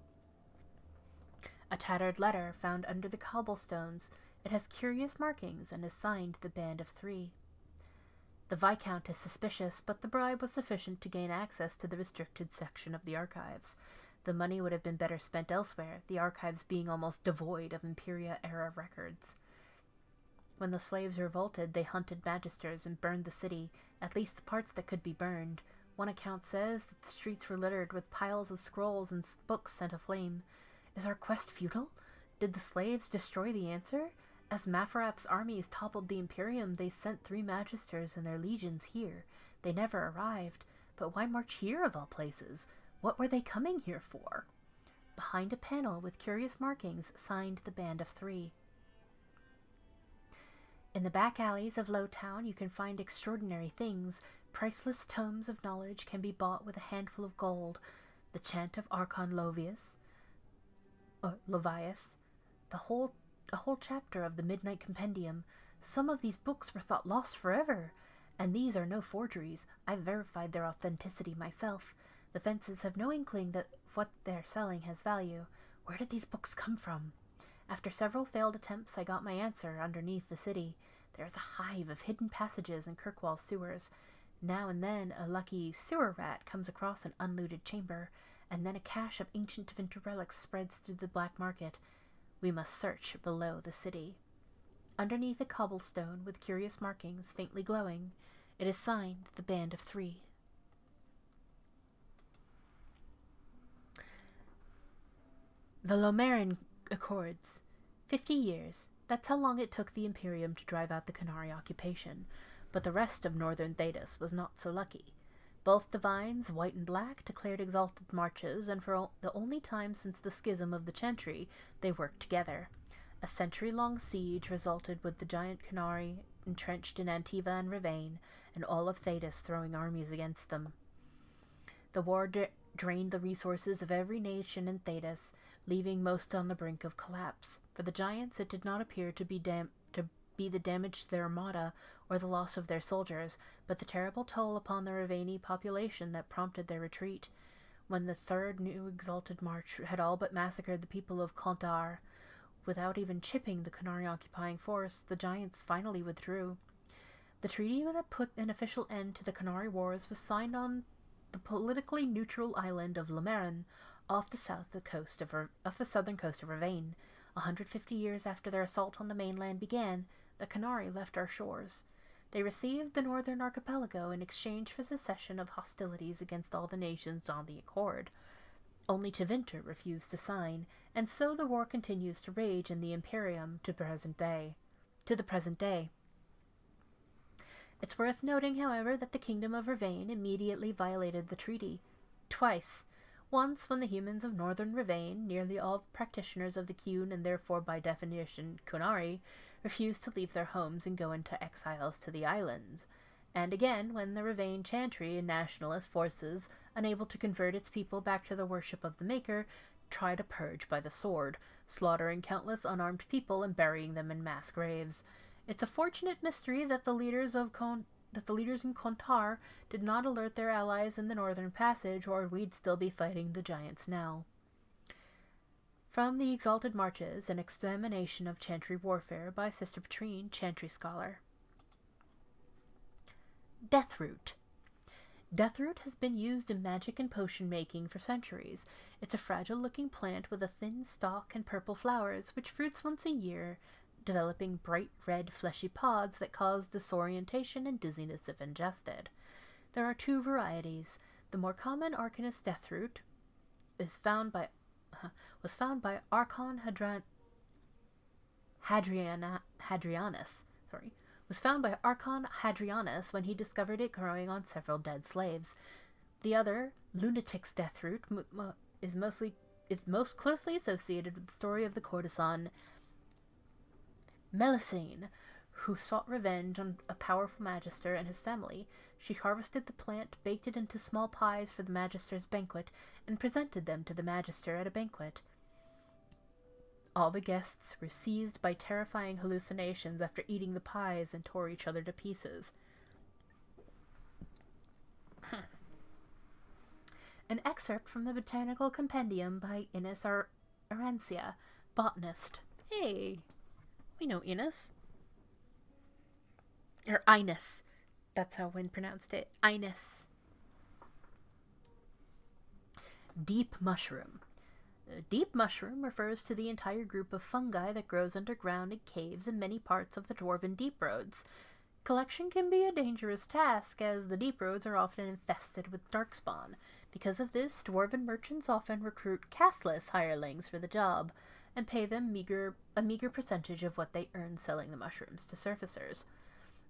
A tattered letter found under the cobblestones. It has curious markings and is signed the Band of Three. The Viscount is suspicious, but the bribe was sufficient to gain access to the restricted section of the archives. The money would have been better spent elsewhere, the archives being almost devoid of Imperia-era records. When the slaves revolted, they hunted Magisters and burned the city, at least the parts that could be burned. One account says that the streets were littered with piles of scrolls and books sent aflame. Is our quest futile? Did the slaves destroy the answer? As Mafarath's armies toppled the Imperium, they sent 3 Magisters and their legions here. They never arrived. But why march here of all places? What were they coming here for? Behind a panel with curious markings, signed the Band of Three. In the back alleys of Lowtown, you can find extraordinary things. Priceless tomes of knowledge can be bought with a handful of gold. The Chant of Archon Lovius, a whole chapter of the Midnight Compendium. Some of these books were thought lost forever, and these are no forgeries. I've verified their authenticity myself. The fences have no inkling that what they're selling has value. Where did these books come from? After several failed attempts, I got my answer underneath the city. There's a hive of hidden passages in Kirkwall sewers. Now and then a lucky sewer rat comes across an unlooted chamber, and then a cache of ancient Tevinter relics spreads through the black market. We must search below the city. Underneath a cobblestone with curious markings faintly glowing, it is signed the Band of Three. The Llomerrya Accords. 50 years. That's how long it took the Imperium to drive out the Coterie occupation, but the rest of northern Thedas was not so lucky. Both divines, white and black, declared exalted marches, and for the only time since the schism of the Chantry, they worked together. A century-long siege resulted with the giant Coterie entrenched in Antiva and Ravain, and all of Thedas throwing armies against them. The war drained the resources of every nation in Thedas, leaving most on the brink of collapse. For the giants, it did not appear to be the damage to their armada or the loss of their soldiers, but the terrible toll upon the Ravani population that prompted their retreat. When the third new exalted march had all but massacred the people of Contar, without even chipping the Coterie occupying force, the giants finally withdrew. The treaty that put an official end to the Coterie Wars was signed on the politically neutral island of Llomerrya, off the southern coast of Ravain. 150 years after their assault on the mainland began, the Coterie left our shores. They received the northern archipelago in exchange for cessation of hostilities against all the nations on the Accord. Only Tevinter refused to sign, and so the war continues to rage in the Imperium to the present day. It's worth noting, however, that the Kingdom of Ravain immediately violated the treaty. Twice. Once when the humans of northern Ravain, nearly all practitioners of the Qun and therefore by definition Coterie, refused to leave their homes and go into exiles to the islands. And again when the Ravain Chantry and nationalist forces, unable to convert its people back to the worship of the Maker, tried to purge by the sword, slaughtering countless unarmed people and burying them in mass graves. It's a fortunate mystery that the leaders in Contar did not alert their allies in the Northern Passage, or we'd still be fighting the giants now. From the Exalted Marches, an examination of Chantry warfare by Sister Petrine, Chantry scholar. Deathroot. Deathroot has been used in magic and potion making for centuries. It's a fragile-looking plant with a thin stalk and purple flowers, which fruits once a year, developing bright red fleshy pods that cause disorientation and dizziness if ingested. There are two varieties. The more common Arcanist Deathroot was found by Archon Hadrianus when he discovered it growing on several dead slaves. The other, Lunatic's Deathroot, is most closely associated with the story of the courtesan Melusine, who sought revenge on a powerful magister and his family. She harvested the plant, baked it into small pies for the magister's banquet, and presented them to the magister at a banquet. All the guests were seized by terrifying hallucinations after eating the pies and tore each other to pieces. An excerpt from the Botanical Compendium by Ines Arancia, botanist. Hey! We know Ines. Or Ines. That's how Wynne pronounced it. Ines. Deep mushroom. Deep mushroom refers to the entire group of fungi that grows underground in caves in many parts of the dwarven deep roads. Collection can be a dangerous task, as the deep roads are often infested with darkspawn. Because of this, dwarven merchants often recruit casteless hirelings for the job, and pay them a meager percentage of what they earn selling the mushrooms to surfacers.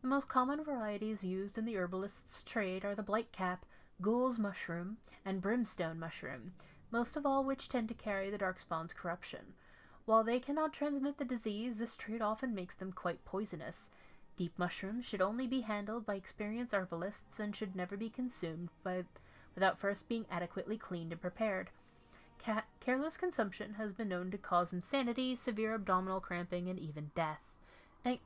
The most common varieties used in the herbalist's trade are the Blight cap, ghoul's mushroom, and brimstone mushroom, most of all which tend to carry the darkspawn's corruption. While they cannot transmit the disease, this trait often makes them quite poisonous. Deep mushrooms should only be handled by experienced herbalists and should never be consumed without first being adequately cleaned and prepared. Careless consumption has been known to cause insanity, severe abdominal cramping, and even death. An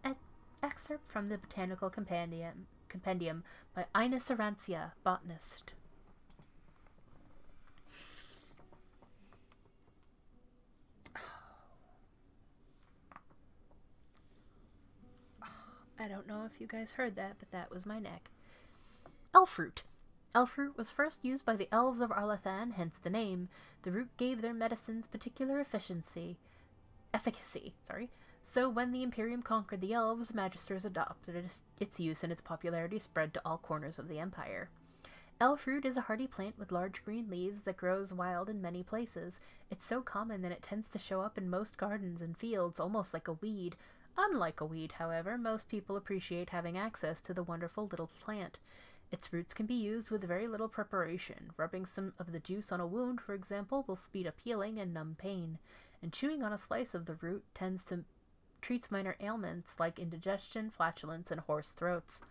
excerpt from the Botanical Compendium by Ines Arancia, botanist. I don't know if you guys heard that, but that was my neck. Elfroot. Elfroot was first used by the Elves of Arlathan, hence the name. The root gave their medicines particular efficacy. So when the Imperium conquered the Elves, Magisters adopted its use and its popularity spread to all corners of the Empire. Elfroot is a hardy plant with large green leaves that grows wild in many places. It's so common that it tends to show up in most gardens and fields, almost like a weed. Unlike a weed, however, most people appreciate having access to the wonderful little plant. Its roots can be used with very little preparation. Rubbing some of the juice on a wound, for example, will speed up healing and numb pain, and chewing on a slice of the root tends to treats minor ailments like indigestion, flatulence, and hoarse throats.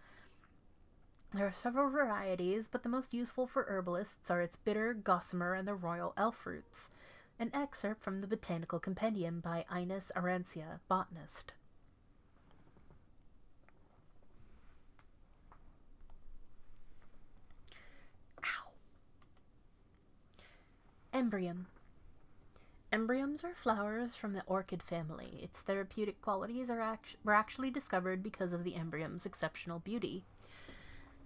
There are several varieties, but the most useful for herbalists are its bitter, gossamer, and the royal elfroots. An excerpt from the Botanical Compendium by Ines Arancia, botanist. Ow. Embrium. Embriums are flowers from the orchid family. Its therapeutic qualities were actually discovered because of the embrium's exceptional beauty.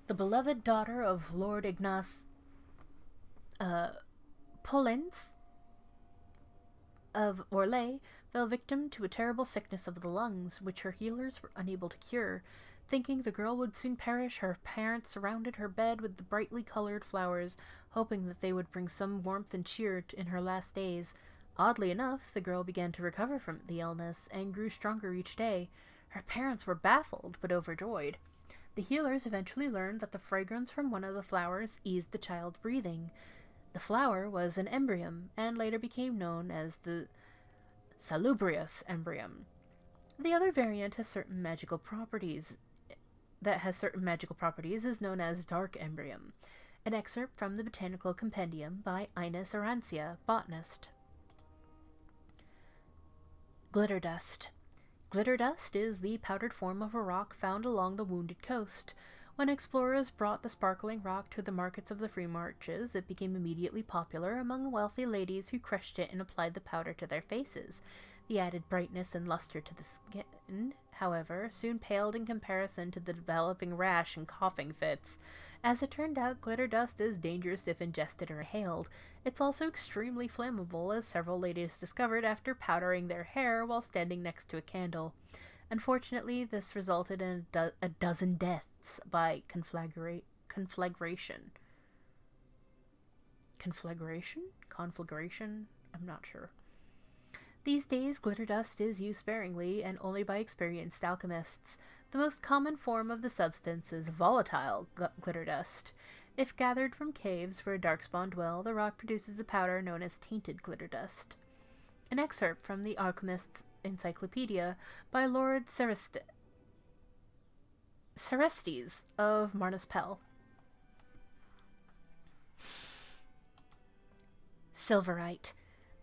The beloved daughter of Lord Ignace Pollens of Orlais fell victim to a terrible sickness of the lungs, which her healers were unable to cure. Thinking the girl would soon perish, her parents surrounded her bed with the brightly colored flowers, hoping that they would bring some warmth and cheer in her last days. Oddly enough, the girl began to recover from the illness and grew stronger each day. Her parents were baffled but overjoyed. The healers eventually learned that the fragrance from one of the flowers eased the child's breathing. The flower was an embrium, and later became known as the salubrious embrium. The other variant has certain magical properties. Is known as dark embrium. An excerpt from the Botanical Compendium by Ines Arancia, botanist. Glitterdust. Glitterdust is the powdered form of a rock found along the Wounded Coast. When explorers brought the sparkling rock to the markets of the free marches, it became immediately popular among wealthy ladies who crushed it and applied the powder to their faces. The added brightness and luster to the skin, however, soon paled in comparison to the developing rash and coughing fits. As it turned out, glitter dust is dangerous if ingested or inhaled. It's also extremely flammable, as several ladies discovered after powdering their hair while standing next to a candle. Unfortunately, this resulted in a dozen deaths by conflagration. Conflagration? I'm not sure. These days, glitter dust is used sparingly and only by experienced alchemists. The most common form of the substance is volatile glitter dust. If gathered from caves where darkspawn dwell, the rock produces a powder known as tainted glitter dust. An excerpt from the Alchemist's Encyclopedia by Lord Serestes of Marnispel. Silverite.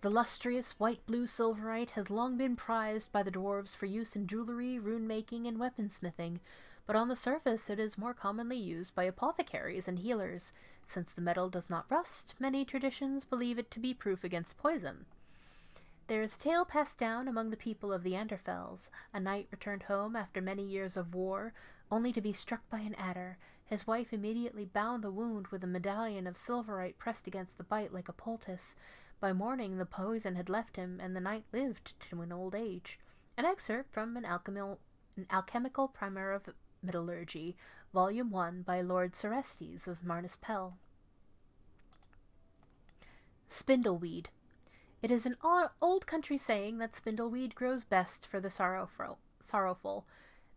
The lustrous white-blue silverite has long been prized by the dwarves for use in jewelry, rune-making, and weaponsmithing, but on the surface it is more commonly used by apothecaries and healers. Since the metal does not rust, many traditions believe it to be proof against poison. There is a tale passed down among the people of the Anderfels. A knight returned home after many years of war, only to be struck by an adder. His wife immediately bound the wound with a medallion of silverite pressed against the bite like a poultice. By morning, the poison had left him, and the knight lived to an old age. An excerpt from an Alchemical Primer of Metallurgy, Volume 1, by Lord Serestes of Marnispel. Spindleweed. It is an old country saying that spindleweed grows best for the sorrowful.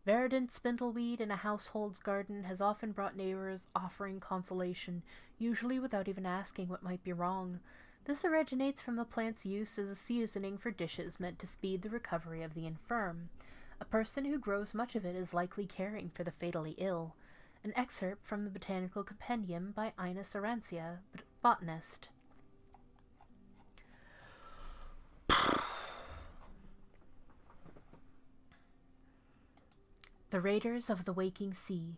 Verdant spindleweed in a household's garden has often brought neighbors offering consolation, usually without even asking what might be wrong. This originates from the plant's use as a seasoning for dishes meant to speed the recovery of the infirm. A person who grows much of it is likely caring for the fatally ill. An excerpt from the Botanical Compendium by Ines Arancia, botanist. The Raiders of the Waking Sea.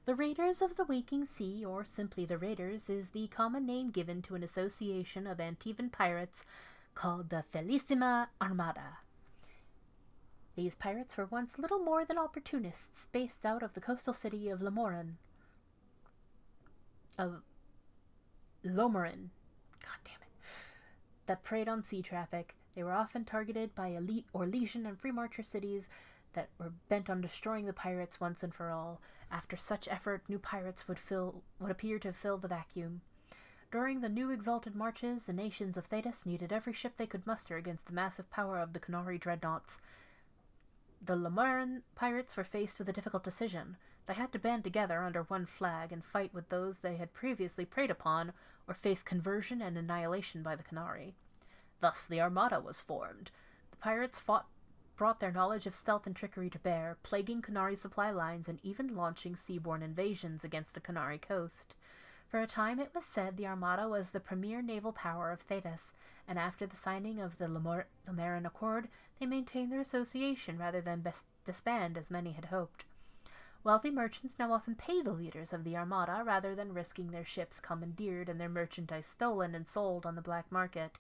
The Raiders of the Waking Sea, or simply the Raiders, is the common name given to an association of Antivan pirates called the Felicissima Armada. These pirates were once little more than opportunists based out of the coastal city of Llomerrya. God damn it. That preyed on sea traffic. They were often targeted by elite or legion and free marcher cities that were bent on destroying the pirates once and for all. After such effort, new pirates would appear to fill the vacuum. During the new exalted marches, the nations of Thedas needed every ship they could muster against the massive power of the Coterie dreadnoughts. The Llomerryan pirates were faced with a difficult decision. They had to band together under one flag and fight with those they had previously preyed upon, or face conversion and annihilation by the Coterie. Thus the Armada was formed. The pirates fought brought their knowledge of stealth and trickery to bear, plaguing Qunari supply lines and even launching seaborne invasions against the Qunari coast. For a time it was said the Armada was the premier naval power of Thedas, and after the signing of the Llomerrya Accord, they maintained their association rather than disband as many had hoped. Wealthy merchants now often pay the leaders of the Armada rather than risking their ships commandeered and their merchandise stolen and sold on the black market.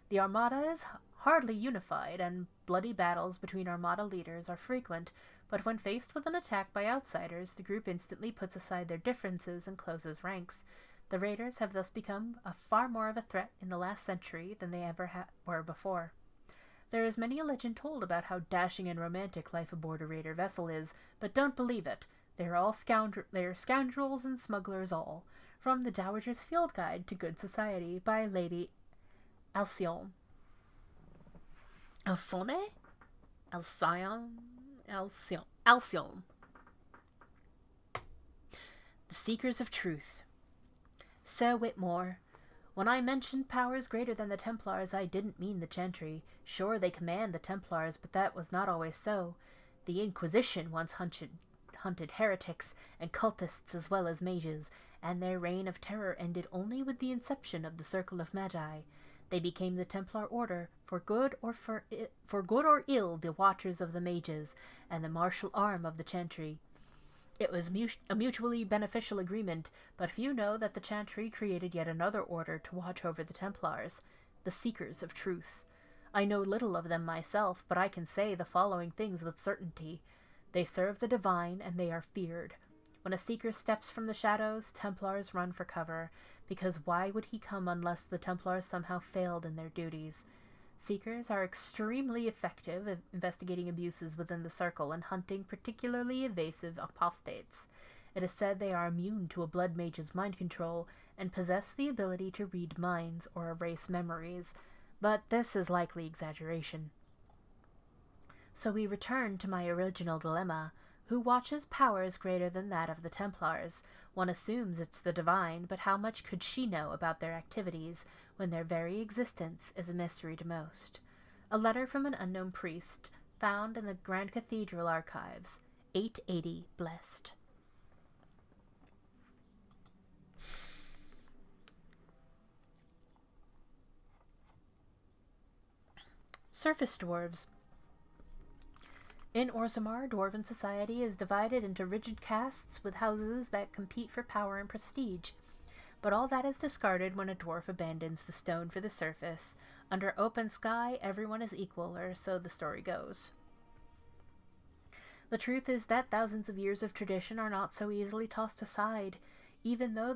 The Armada is hardly unified, and bloody battles between Armada leaders are frequent, but when faced with an attack by outsiders, the group instantly puts aside their differences and closes ranks. The raiders have thus become far more of a threat in the last century than they ever were before. There is many a legend told about how dashing and romantic life aboard a raider vessel is, but don't believe it. They are scoundrels and smugglers all. From the Dowager's Field Guide to Good Society by Lady Alcyone. Alcyone? Alcyone. The Seekers of Truth. Sir Whitmore, when I mentioned powers greater than the Templars, I didn't mean the Chantry. Sure, they command the Templars, but that was not always so. The Inquisition once hunted heretics and cultists as well as mages, and their reign of terror ended only with the inception of the Circle of Magi. They became the Templar Order, for good or ill, the Watchers of the Mages, and the martial arm of the Chantry. It was a mutually beneficial agreement, but few know that the Chantry created yet another order to watch over the Templars, the Seekers of Truth. I know little of them myself, but I can say the following things with certainty. They serve the divine, and they are feared. When a Seeker steps from the shadows, Templars run for cover, because why would he come unless the Templars somehow failed in their duties? Seekers are extremely effective at investigating abuses within the circle and hunting particularly evasive apostates. It is said they are immune to a blood mage's mind control and possess the ability to read minds or erase memories, but this is likely exaggeration. So we return to my original dilemma. Who watches powers greater than that of the Templars? One assumes it's the divine, but how much could she know about their activities when their very existence is a mystery to most? A letter from an unknown priest, found in the Grand Cathedral archives, 880 Blessed. Surface Dwarves. In Orzammar, dwarven society is divided into rigid castes with houses that compete for power and prestige. But all that is discarded when a dwarf abandons the stone for the surface. Under open sky, everyone is equal, or so the story goes. The truth is that thousands of years of tradition are not so easily tossed aside. Even though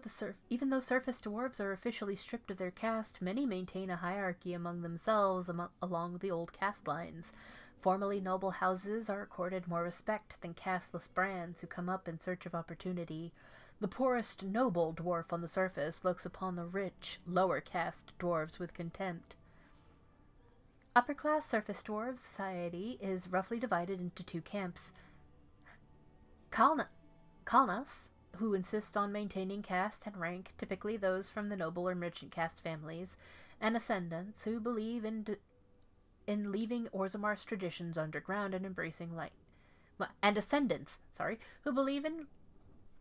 surface dwarves are officially stripped of their caste, many maintain a hierarchy among themselves along the old caste lines. Formerly noble houses are accorded more respect than casteless brands who come up in search of opportunity. The poorest noble dwarf on the surface looks upon the rich, lower caste dwarves with contempt. Upper-class surface dwarf society is roughly divided into two camps. Kalnas, who insist on maintaining caste and rank, typically those from the noble or merchant caste families, and Ascendants, who believe in leaving Orzammar's traditions underground and embracing light. And Ascendants, who believe in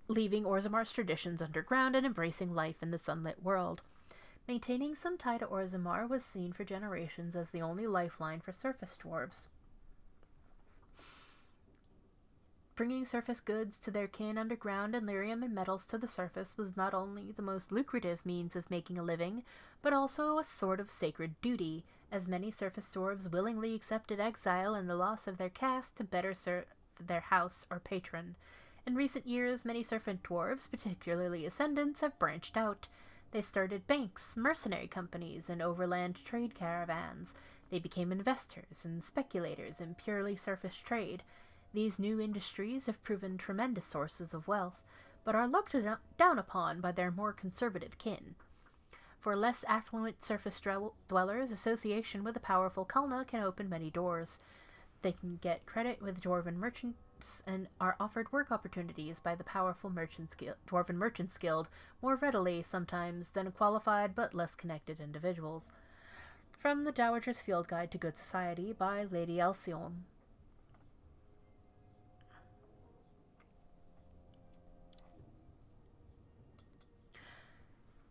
leaving Orzammar's traditions underground and embracing life in the sunlit world. Maintaining some tie to Orzammar was seen for generations as the only lifeline for surface dwarves. Bringing surface goods to their kin underground and lyrium and metals to the surface was not only the most lucrative means of making a living, but also a sort of sacred duty, as many surface dwarves willingly accepted exile and the loss of their caste to better serve their house or patron. In recent years, many surface dwarves, particularly Ascendants, have branched out. They started banks, mercenary companies, and overland trade caravans. They became investors and speculators in purely surface trade. These new industries have proven tremendous sources of wealth, but are looked down upon by their more conservative kin. For less affluent surface dwellers, association with a powerful Kalna can open many doors. They can get credit with dwarven merchants and are offered work opportunities by the powerful Dwarven Merchants Guild more readily sometimes than qualified but less connected individuals. From the Dowager's Field Guide to Good Society by Lady Alcyone.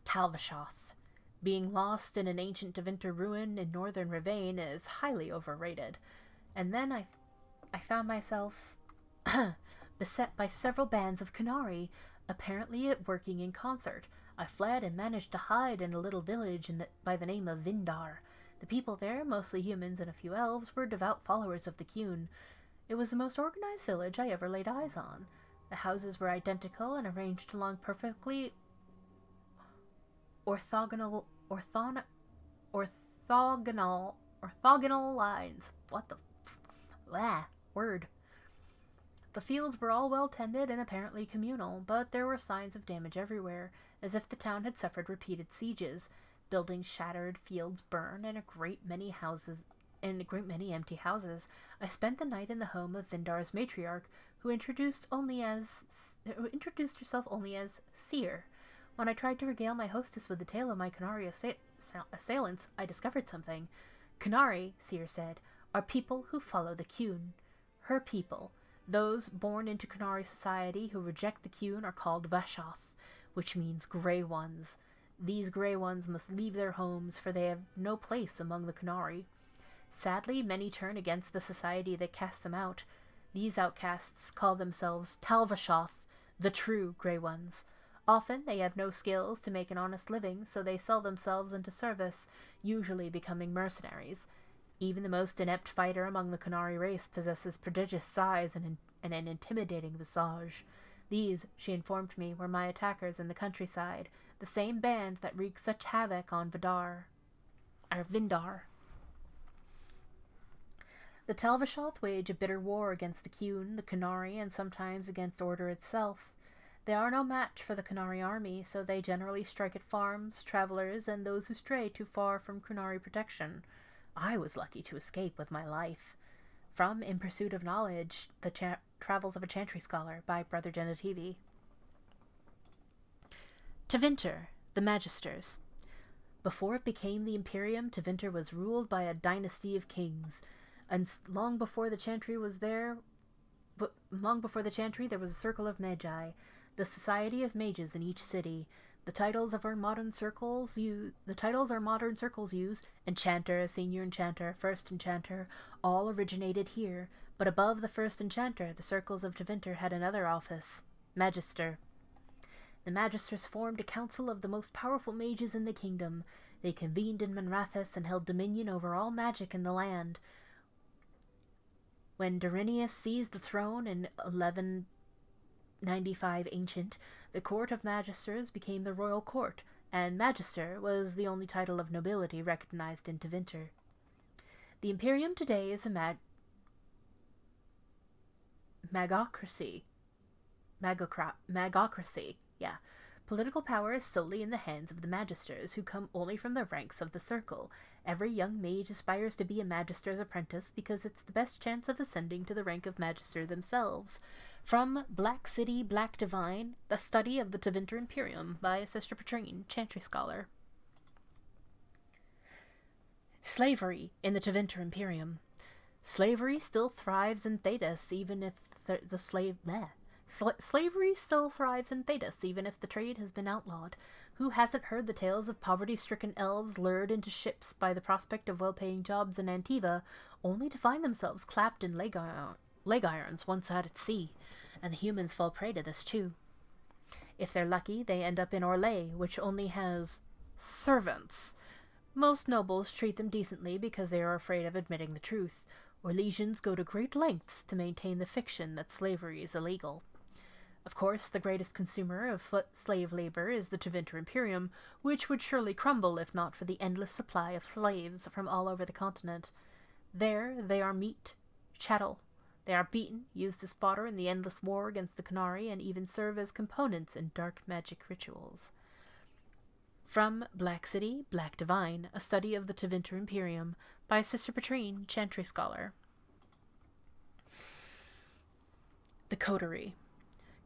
Tal-Vashoth. Being lost in an ancient Tevinter ruin in northern Ravane is highly overrated. And then I found myself beset by several bands of Coterie, apparently working in concert. I fled and managed to hide in a little village by the name of Vindar. The people there, mostly humans and a few elves, were devout followers of the Qun. It was the most organized village I ever laid eyes on. The houses were identical and arranged along perfectly orthogonal lines. What the word. The fields were all well tended and apparently communal, but there were signs of damage everywhere, as if the town had suffered repeated sieges. Buildings shattered, fields burned, and a great many empty houses. I spent the night in the home of Vindar's matriarch, who introduced herself only as Seer. When I tried to regale my hostess with the tale of my Coterie assailants, I discovered something. Coterie, Seer said, are people who follow the Qun. Her people. Those born into Coterie society who reject the Qun are called Vashoth, which means Grey Ones. These Grey Ones must leave their homes, for they have no place among the Coterie. Sadly, many turn against the society that cast them out. These outcasts call themselves Tal-Vashoth, the true Grey Ones. Often they have no skills to make an honest living, so they sell themselves into service, usually becoming mercenaries. Even the most inept fighter among the Coterie race possesses prodigious size and an intimidating visage. These, she informed me, were my attackers in the countryside, the same band that wreaked such havoc on Vindar. The Tal-Vashoth wage a bitter war against the Qun, the Coterie, and sometimes against Order itself. They are no match for the Coterie army, so they generally strike at farms, travelers, and those who stray too far from Coterie protection. I was lucky to escape with my life. From In Pursuit of Knowledge, The Travels of a Chantry Scholar by Brother Genetivi. Tevinter, the Magisters. Before it became the Imperium, Tevinter was ruled by a dynasty of kings, and long before the Chantry there was a circle of Magi, the society of mages in each city. The titles our modern circles use, Enchanter, Senior Enchanter, First Enchanter, all originated here, but above the First Enchanter, the circles of Tevinter had another office, Magister. The Magisters formed a council of the most powerful mages in the kingdom. They convened in Manrathus and held dominion over all magic in the land. When Dorinius seized the throne in 1195 Ancient, the Court of Magisters became the Royal Court, and Magister was the only title of nobility recognized in Tevinter. The Imperium today is a magocracy. Political power is solely in the hands of the Magisters, who come only from the ranks of the Circle. Every young mage aspires to be a Magister's apprentice because it's the best chance of ascending to the rank of Magister themselves. From Black City, Black Divine, The Study of the Tevinter Imperium by Sister Patrine, Chantry Scholar. Slavery in the Tevinter Imperium. Slavery still thrives in Thedas, even if Slavery still thrives in Thedas, even if the trade has been outlawed. Who hasn't heard the tales of poverty-stricken elves lured into ships by the prospect of well-paying jobs in Antiva, only to find themselves clapped in leg irons once out at sea? And the humans fall prey to this too. If they're lucky, they end up in Orlais, which only has servants. Most nobles treat them decently because they are afraid of admitting the truth. Orlesians go to great lengths to maintain the fiction that slavery is illegal. Of course, the greatest consumer of slave labor is the Tevinter Imperium, which would surely crumble if not for the endless supply of slaves from all over the continent. There, they are meat, chattel. They are beaten, used as fodder in the endless war against the Coterie, and even serve as components in dark magic rituals. From Black City, Black Divine, A Study of the Tevinter Imperium by Sister Patrine, Chantry Scholar. The Coterie.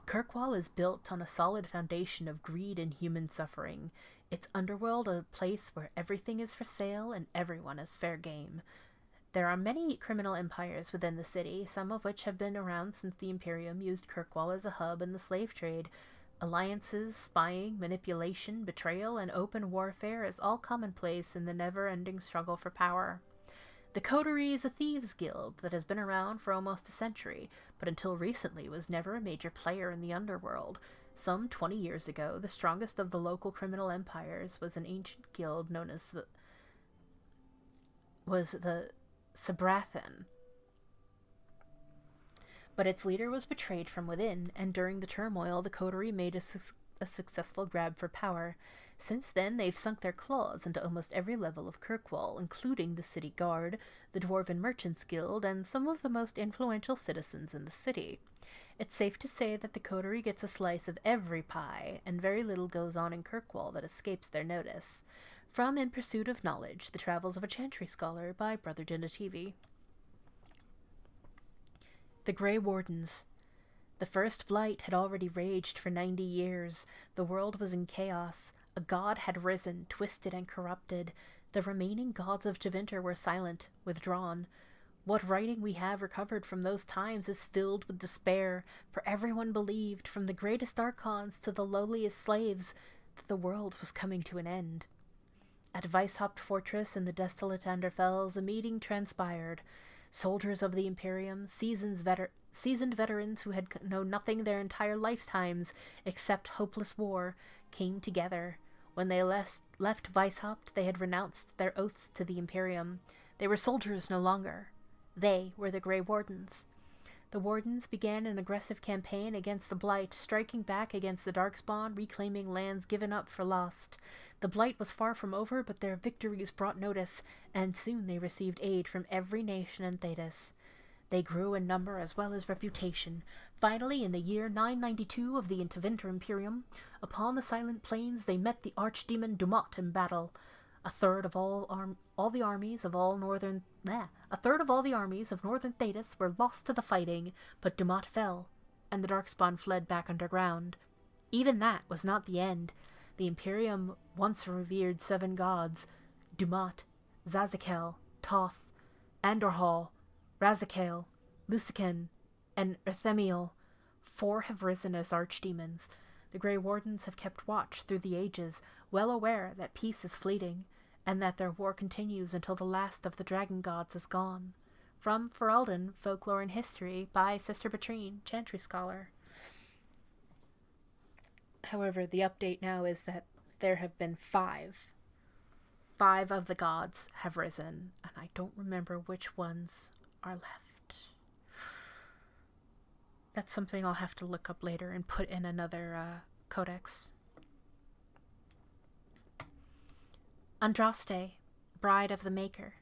Kirkwall is built on a solid foundation of greed and human suffering. Its underworld a place where everything is for sale and everyone is fair game. There are many criminal empires within the city, some of which have been around since the Imperium used Kirkwall as a hub in the slave trade. Alliances, spying, manipulation, betrayal, and open warfare is all commonplace in the never-ending struggle for power. The Coterie is a thieves' guild that has been around for almost a century, but until recently was never a major player in the underworld. Some 20 years ago, the strongest of the local criminal empires was an ancient guild known as the Sabrathan. But its leader was betrayed from within, and during the turmoil, the Coterie made a successful grab for power. Since then, they've sunk their claws into almost every level of Kirkwall, including the City Guard, the Dwarven Merchants Guild, and some of the most influential citizens in the city. It's safe to say that the Coterie gets a slice of every pie, and very little goes on in Kirkwall that escapes their notice. From In Pursuit of Knowledge, The Travels of a Chantry Scholar by Brother Genetivi. The Grey Wardens. The first Blight had already raged for 90 years. The world was in chaos. A god had risen, twisted and corrupted. The remaining gods of Tevinter were silent, withdrawn. What writing we have recovered from those times is filled with despair, for everyone believed, from the greatest archons to the lowliest slaves, that the world was coming to an end. At Vallaslin Fortress in the desolate Anderfells, a meeting transpired. Soldiers of the Imperium, seasoned veterans who had known nothing their entire lifetimes except hopeless war, came together. When they left Vallaslin, they had renounced their oaths to the Imperium. They were soldiers no longer. They were the Grey Wardens. The Wardens began an aggressive campaign against the Blight, striking back against the Darkspawn, reclaiming lands given up for lost. The Blight was far from over, but their victories brought notice, and soon they received aid from every nation in Thedas. They grew in number as well as reputation. Finally, in the year 992 of the Tevinter Imperium, upon the Silent Plains they met the archdemon Dumat in battle. A third of the armies of northern Thedas were lost to the fighting, but Dumat fell, and the Darkspawn fled back underground. Even that was not the end. The Imperium once revered 7 gods: Dumat, Zazakel, Toth, Andorhal, Razakale, Lusican, and Erthemiel. 4 have risen as archdemons. The Grey Wardens have kept watch through the ages, well aware that peace is fleeting, and that their war continues until the last of the dragon gods is gone. From Ferelden, Folklore and History by Sister Patrine, Chantry Scholar. However, the update now is that there have been 5. 5 of the gods have risen, and I don't remember which ones are left. That's something I'll have to look up later and put in another codex. Andraste, Bride of the Maker.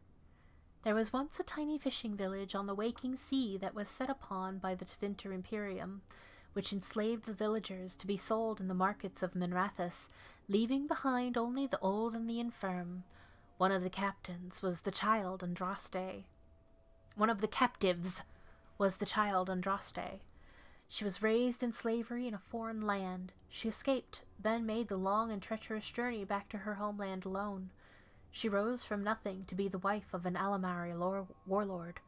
There was once a tiny fishing village on the waking sea that was set upon by the Tevinter Imperium, which enslaved the villagers to be sold in the markets of Minrathous, leaving behind only the old and the infirm. One of the captives was the child Andraste. She was raised in slavery in a foreign land. She escaped, then made the long and treacherous journey back to her homeland alone. She rose from nothing to be the wife of an Alienage warlord.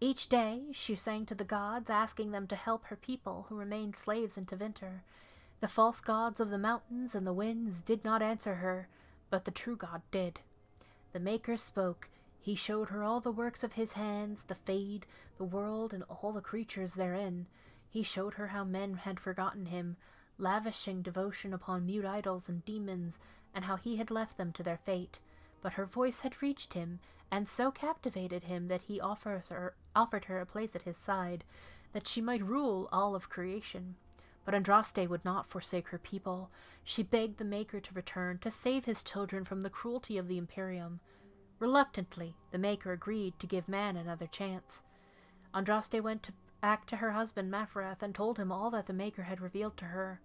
Each day she sang to the gods, asking them to help her people who remained slaves in Tevinter. The false gods of the mountains and the winds did not answer her, but the true god did. The Maker spoke. He showed her all the works of his hands, the Fade, the world, and all the creatures therein. He showed her how men had forgotten him, lavishing devotion upon mute idols and demons, and how he had left them to their fate. But her voice had reached him, and so captivated him that he offered her a place at his side, that she might rule all of creation. But Andraste would not forsake her people. She begged the Maker to return, to save his children from the cruelty of the Imperium. Reluctantly, the Maker agreed to give man another chance. Andraste went back to her husband Mafrath and told him all that the Maker had revealed to her.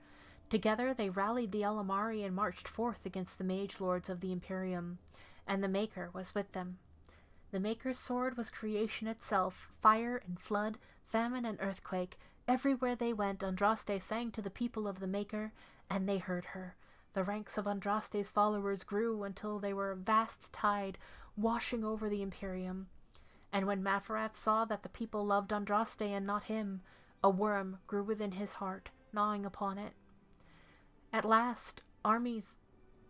Together they rallied the Elamari and marched forth against the mage lords of the Imperium, and the Maker was with them. The Maker's sword was creation itself, fire and flood, famine and earthquake. Everywhere they went, Andraste sang to the people of the Maker, and they heard her. The ranks of Andraste's followers grew until they were a vast tide, washing over the Imperium. And when Mafrath saw that the people loved Andraste and not him, a worm grew within his heart, gnawing upon it. At last, the armies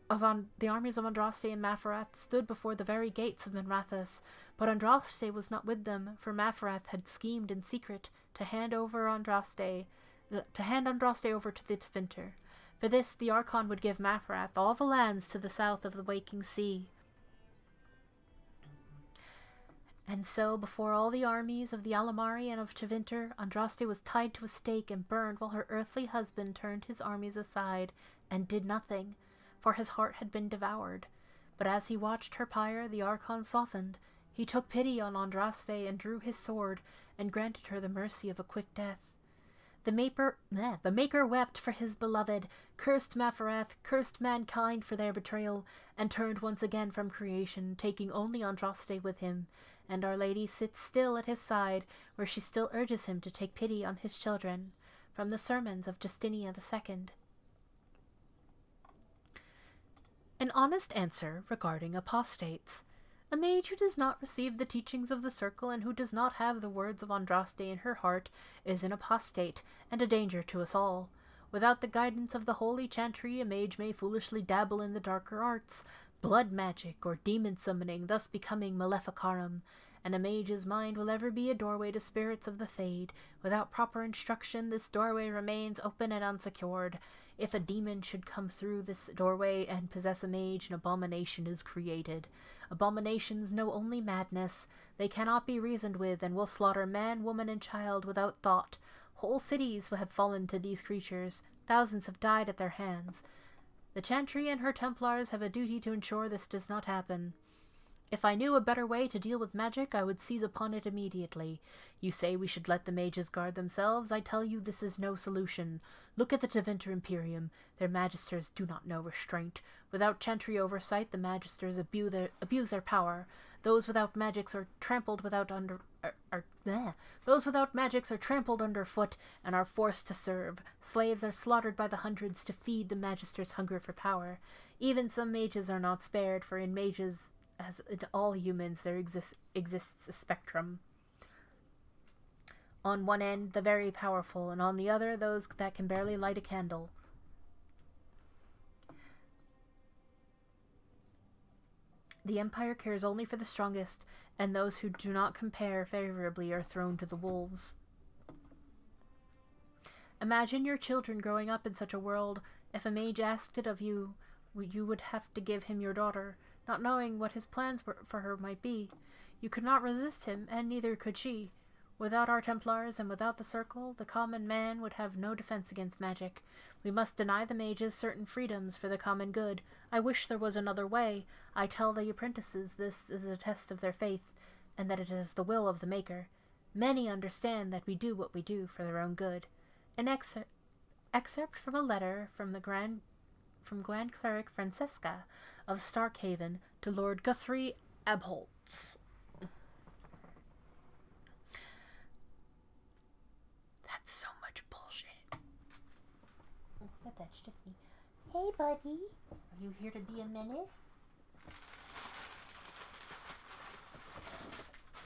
of Andraste and Mafarath stood before the very gates of Minrathous, but Andraste was not with them, for Mafarath had schemed in secret to hand Andraste over to the Tevinter. For this, the Archon would give Mafarath all the lands to the south of the Waking Sea. And so, before all the armies of the Alamari and of Tevinter, Andraste was tied to a stake and burned while her earthly husband turned his armies aside and did nothing, for his heart had been devoured. But as he watched her pyre, the Archon softened. He took pity on Andraste and drew his sword and granted her the mercy of a quick death. The Maker wept for his beloved, cursed Mafarath, cursed mankind for their betrayal, and turned once again from creation, taking only Andraste with him. And Our Lady sits still at his side, where she still urges him to take pity on his children. From the Sermons of Justinia II. An honest answer regarding apostates. A mage who does not receive the teachings of the Circle and who does not have the words of Andraste in her heart is an apostate and a danger to us all. Without the guidance of the Holy Chantry, a mage may foolishly dabble in the darker arts, blood magic or demon summoning, thus becoming maleficarum, and a mage's mind will ever be a doorway to spirits of the Fade. Without proper instruction, this doorway remains open and unsecured. If a demon should come through this doorway and possess a mage, an abomination is created. Abominations know only madness. They cannot be reasoned with, and will slaughter man, woman, and child without thought. Whole cities will have fallen to these creatures. Thousands have died at their hands. The Chantry and her Templars have a duty to ensure this does not happen. If I knew a better way to deal with magic, I would seize upon it immediately. You say we should let the mages guard themselves. I tell you this is no solution. Look at the Tevinter Imperium. Their Magisters do not know restraint. Without Chantry oversight, the Magisters abuse their power. Those without magics are trampled Those without magics are trampled underfoot and are forced to serve. Slaves are slaughtered by the hundreds to feed the Magisters' hunger for power. Even some mages are not spared, for in mages, as in all humans, there exists a spectrum. On one end, the very powerful, and on the other, those that can barely light a candle. The Empire cares only for the strongest, and those who do not compare favorably are thrown to the wolves. Imagine your children growing up in such a world. If a mage asked it of you, you would have to give him your daughter, not knowing what his plans for her might be. You could not resist him, and neither could she. Without our Templars and without the Circle, the common man would have no defense against magic. We must deny the mages certain freedoms for the common good. I wish there was another way. I tell the apprentices this is a test of their faith, and that it is the will of the Maker. Many understand that we do what we do for their own good. An excerpt from a letter from Grand Cleric Francesca of Starkhaven to Lord Guthrie Abholtz. That's so much bullshit. But that's just me. Hey, buddy. Are you here to be a menace?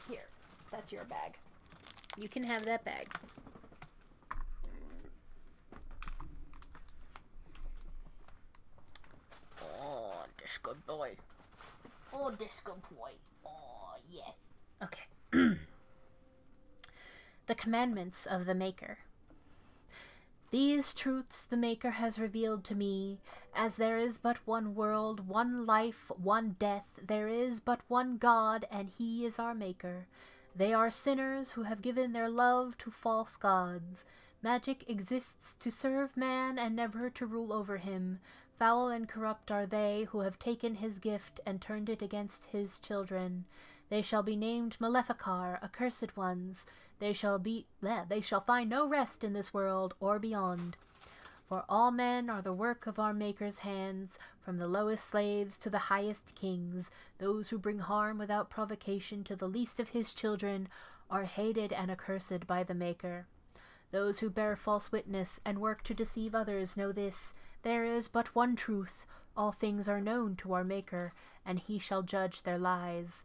Here, that's your bag. You can have that bag. Oh, this good boy. Oh, this good boy. Oh, yes. Okay. The Commandments of the Maker. These truths the Maker has revealed to me. As there is but one world, one life, one death, there is but one God, and He is our Maker. They are sinners who have given their love to false gods. Magic exists to serve man and never to rule over him. Foul and corrupt are they who have taken his gift and turned it against his children. They shall be named Maleficar, accursed ones. They shall find no rest in this world or beyond. For all men are the work of our Maker's hands, from the lowest slaves to the highest kings. Those who bring harm without provocation to the least of his children are hated and accursed by the Maker. Those who bear false witness and work to deceive others know this: there is but one truth. All things are known to our Maker, and he shall judge their lies.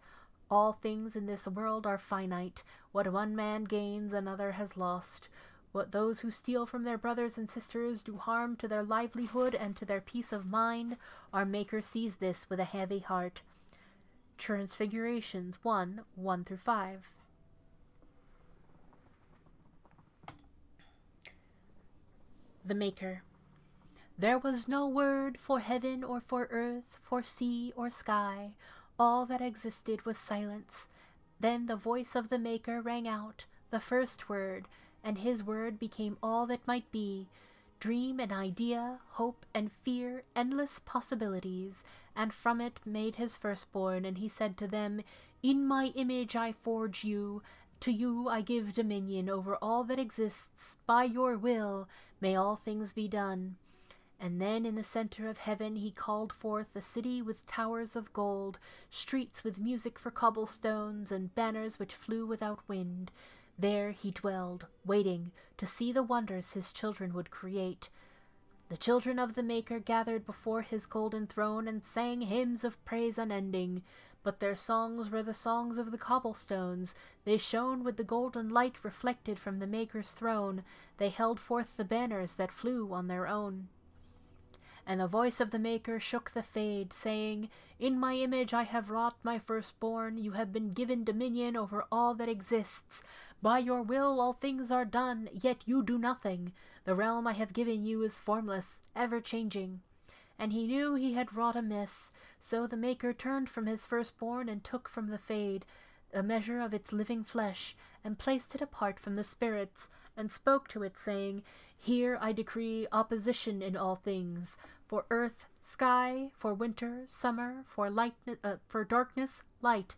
All things in this world are finite. What one man gains, another has lost. What those who steal from their brothers and sisters do harm to their livelihood and to their peace of mind, our Maker sees this with a heavy heart. Transfigurations 1:1-5. The Maker. There was no word for heaven or for earth, for sea or sky. All that existed was silence. Then the voice of the Maker rang out, the first word, and his word became all that might be. Dream and idea, hope and fear, endless possibilities, and from it made his firstborn, and he said to them, In my image I forge you, to you I give dominion over all that exists. By your will may all things be done. And then in the center of heaven he called forth a city with towers of gold, streets with music for cobblestones, and banners which flew without wind. There he dwelled, waiting to see the wonders his children would create. The children of the Maker gathered before his golden throne and sang hymns of praise unending. But their songs were the songs of the cobblestones. They shone with the golden light reflected from the Maker's throne. They held forth the banners that flew on their own. And the voice of the Maker shook the fade, saying, In my image I have wrought my firstborn. You have been given dominion over all that exists. By your will all things are done, yet you do nothing. The realm I have given you is formless, ever-changing. And he knew he had wrought amiss. So the Maker turned from his firstborn and took from the fade a measure of its living flesh, and placed it apart from the spirits, and spoke to it, saying, Here I decree opposition in all things, for earth, sky, for winter, summer, for darkness, light.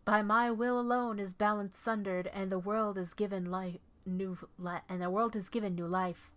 By my will alone is balance sundered, and the world is given new life.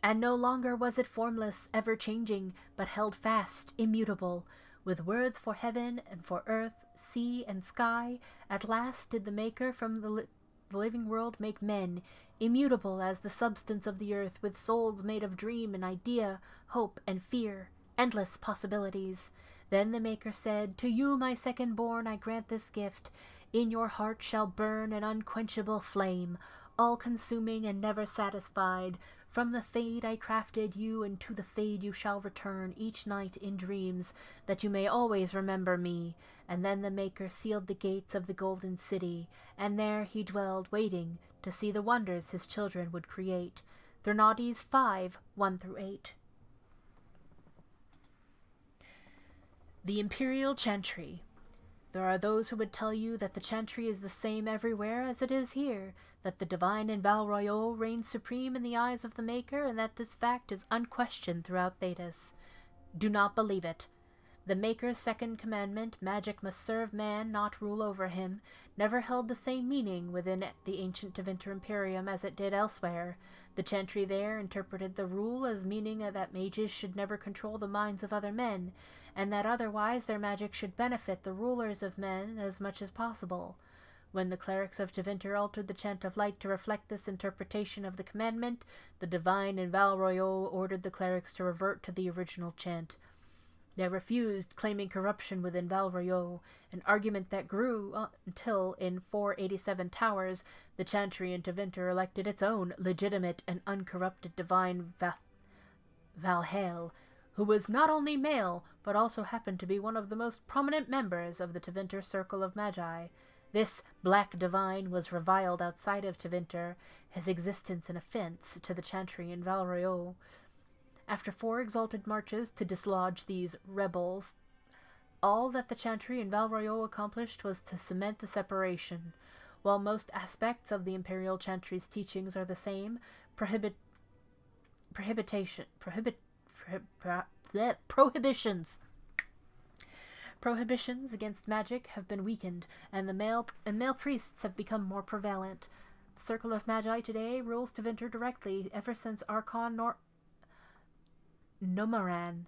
And no longer was it formless, ever-changing, but held fast, immutable, with words for heaven and for earth, sea and sky. At last did the Maker from the living world make men, immutable as the substance of the earth, with souls made of dream and idea, hope and fear, endless possibilities. Then the Maker said, To you, my second-born, I grant this gift. In your heart shall burn an unquenchable flame, all-consuming and never satisfied. From the fade I crafted you, and to the fade you shall return each night in dreams, that you may always remember me. And then the Maker sealed the gates of the golden city, and there he dwelled, waiting to see the wonders his children would create. Thernades 5:1-8. The Imperial Chantry. There are those who would tell you that the Chantry is the same everywhere as it is here, that the divine in Val-Royeaux reigns supreme in the eyes of the Maker, and that this fact is unquestioned throughout Thedas. Do not believe it. The Maker's second commandment, magic must serve man, not rule over him, never held the same meaning within the ancient Tevinter Imperium as it did elsewhere. The Chantry there interpreted the rule as meaning that mages should never control the minds of other men, and that otherwise their magic should benefit the rulers of men as much as possible. When the clerics of Tevinter altered the Chant of Light to reflect this interpretation of the commandment, the divine in Val-Royeaux ordered the clerics to revert to the original chant. They refused, claiming corruption within Val-Royeaux, an argument that grew until, in 487 Towers, the Chantry in Tevinter elected its own legitimate and uncorrupted divine Valhall, who was not only male, but also happened to be one of the most prominent members of the Tevinter Circle of Magi. This black divine was reviled outside of Tevinter, his existence an offense to the Chantry in Val-Royeaux. After 4 exalted marches to dislodge these rebels, all that the Chantry in Val-Royeaux accomplished was to cement the separation. While most aspects of the Imperial Chantry's teachings are the same, Prohibitions against magic have been weakened, and male priests have become more prevalent. The Circle of Magi today rules Tevinter directly ever since Archon Llomerrya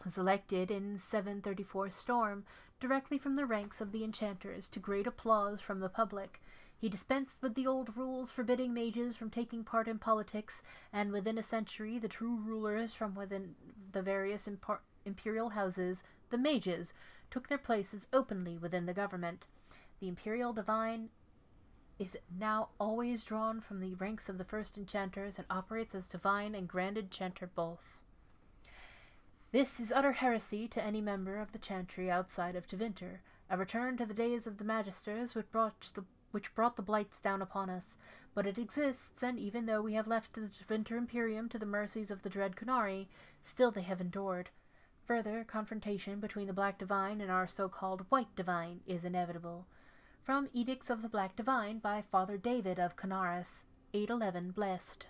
was elected in 734 Storm, directly from the ranks of the enchanters, to great applause from the public. He dispensed with the old rules forbidding mages from taking part in politics, and within a century the true rulers from within the various imperial houses, the mages, took their places openly within the government. The imperial divine is now always drawn from the ranks of the first enchanters and operates as divine and grand enchanter both. This is utter heresy to any member of the Chantry outside of Tevinter, a return to the days of the Magisters which brought the Blights down upon us, but it exists, and even though we have left the Tevinter Imperium to the mercies of the dread Coterie, still they have endured. Further confrontation between the Black Divine and our so-called White Divine is inevitable. From Edicts of the Black Divine by Father David of Canaris, 811 Blessed.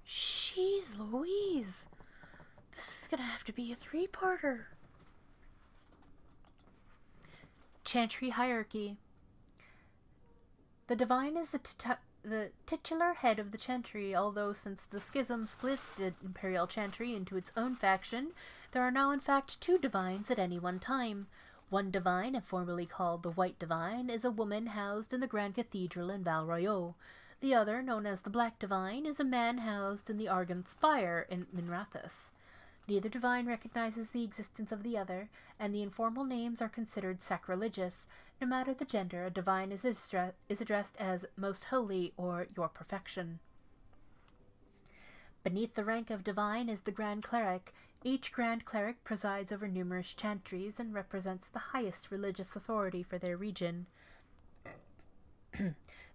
Jeez Louise, this is gonna have to be a three-parter. Chantry Hierarchy. The Divine is the titular head of the Chantry, although since the schism split the Imperial Chantry into its own faction, there are now in fact two Divines at any one time. One Divine, formerly called the White Divine, is a woman housed in the Grand Cathedral in Vallaslin. The other, known as the Black Divine, is a man housed in the Argent Spire in Minrathous. Neither divine recognizes the existence of the other, and the informal names are considered sacrilegious. No matter the gender, a divine is addressed as Most Holy or Your Perfection. Beneath the rank of divine is the Grand Cleric. Each Grand Cleric presides over numerous chantries and represents the highest religious authority for their region.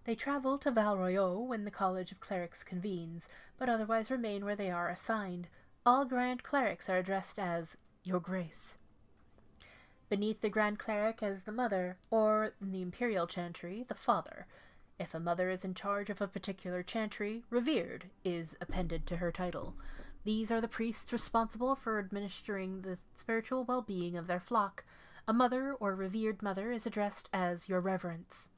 They travel to Vallaslin when the College of Clerics convenes, but otherwise remain where they are assigned. All Grand Clerics are addressed as Your Grace. Beneath the Grand Cleric is the Mother, or in the Imperial Chantry, the Father. If a mother is in charge of a particular chantry, Revered is appended to her title. These are the priests responsible for administering the spiritual well-being of their flock. A mother or revered mother is addressed as Your Reverence.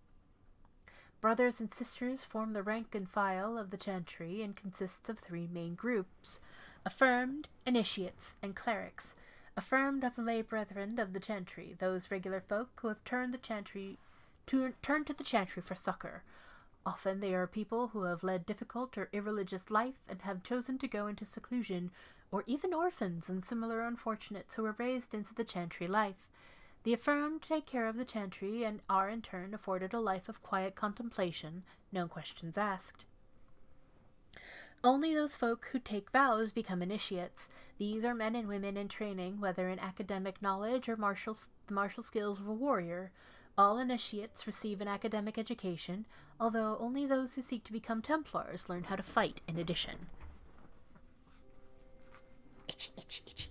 Brothers and sisters form the rank and file of the Chantry and consists of three main groups: Affirmed, Initiates, and Clerics. Affirmed are the lay brethren of the Chantry, those regular folk who have turned to the Chantry for succor. Often they are people who have led difficult or irreligious life and have chosen to go into seclusion, or even orphans and similar unfortunates who were raised into the Chantry life. The Affirmed take care of the Chantry and are in turn afforded a life of quiet contemplation, no questions asked. Only those folk who take vows become initiates. These are men and women in training, whether in academic knowledge or the martial skills of a warrior. All initiates receive an academic education, although only those who seek to become Templars learn how to fight in addition. Itchy, itchy, itchy.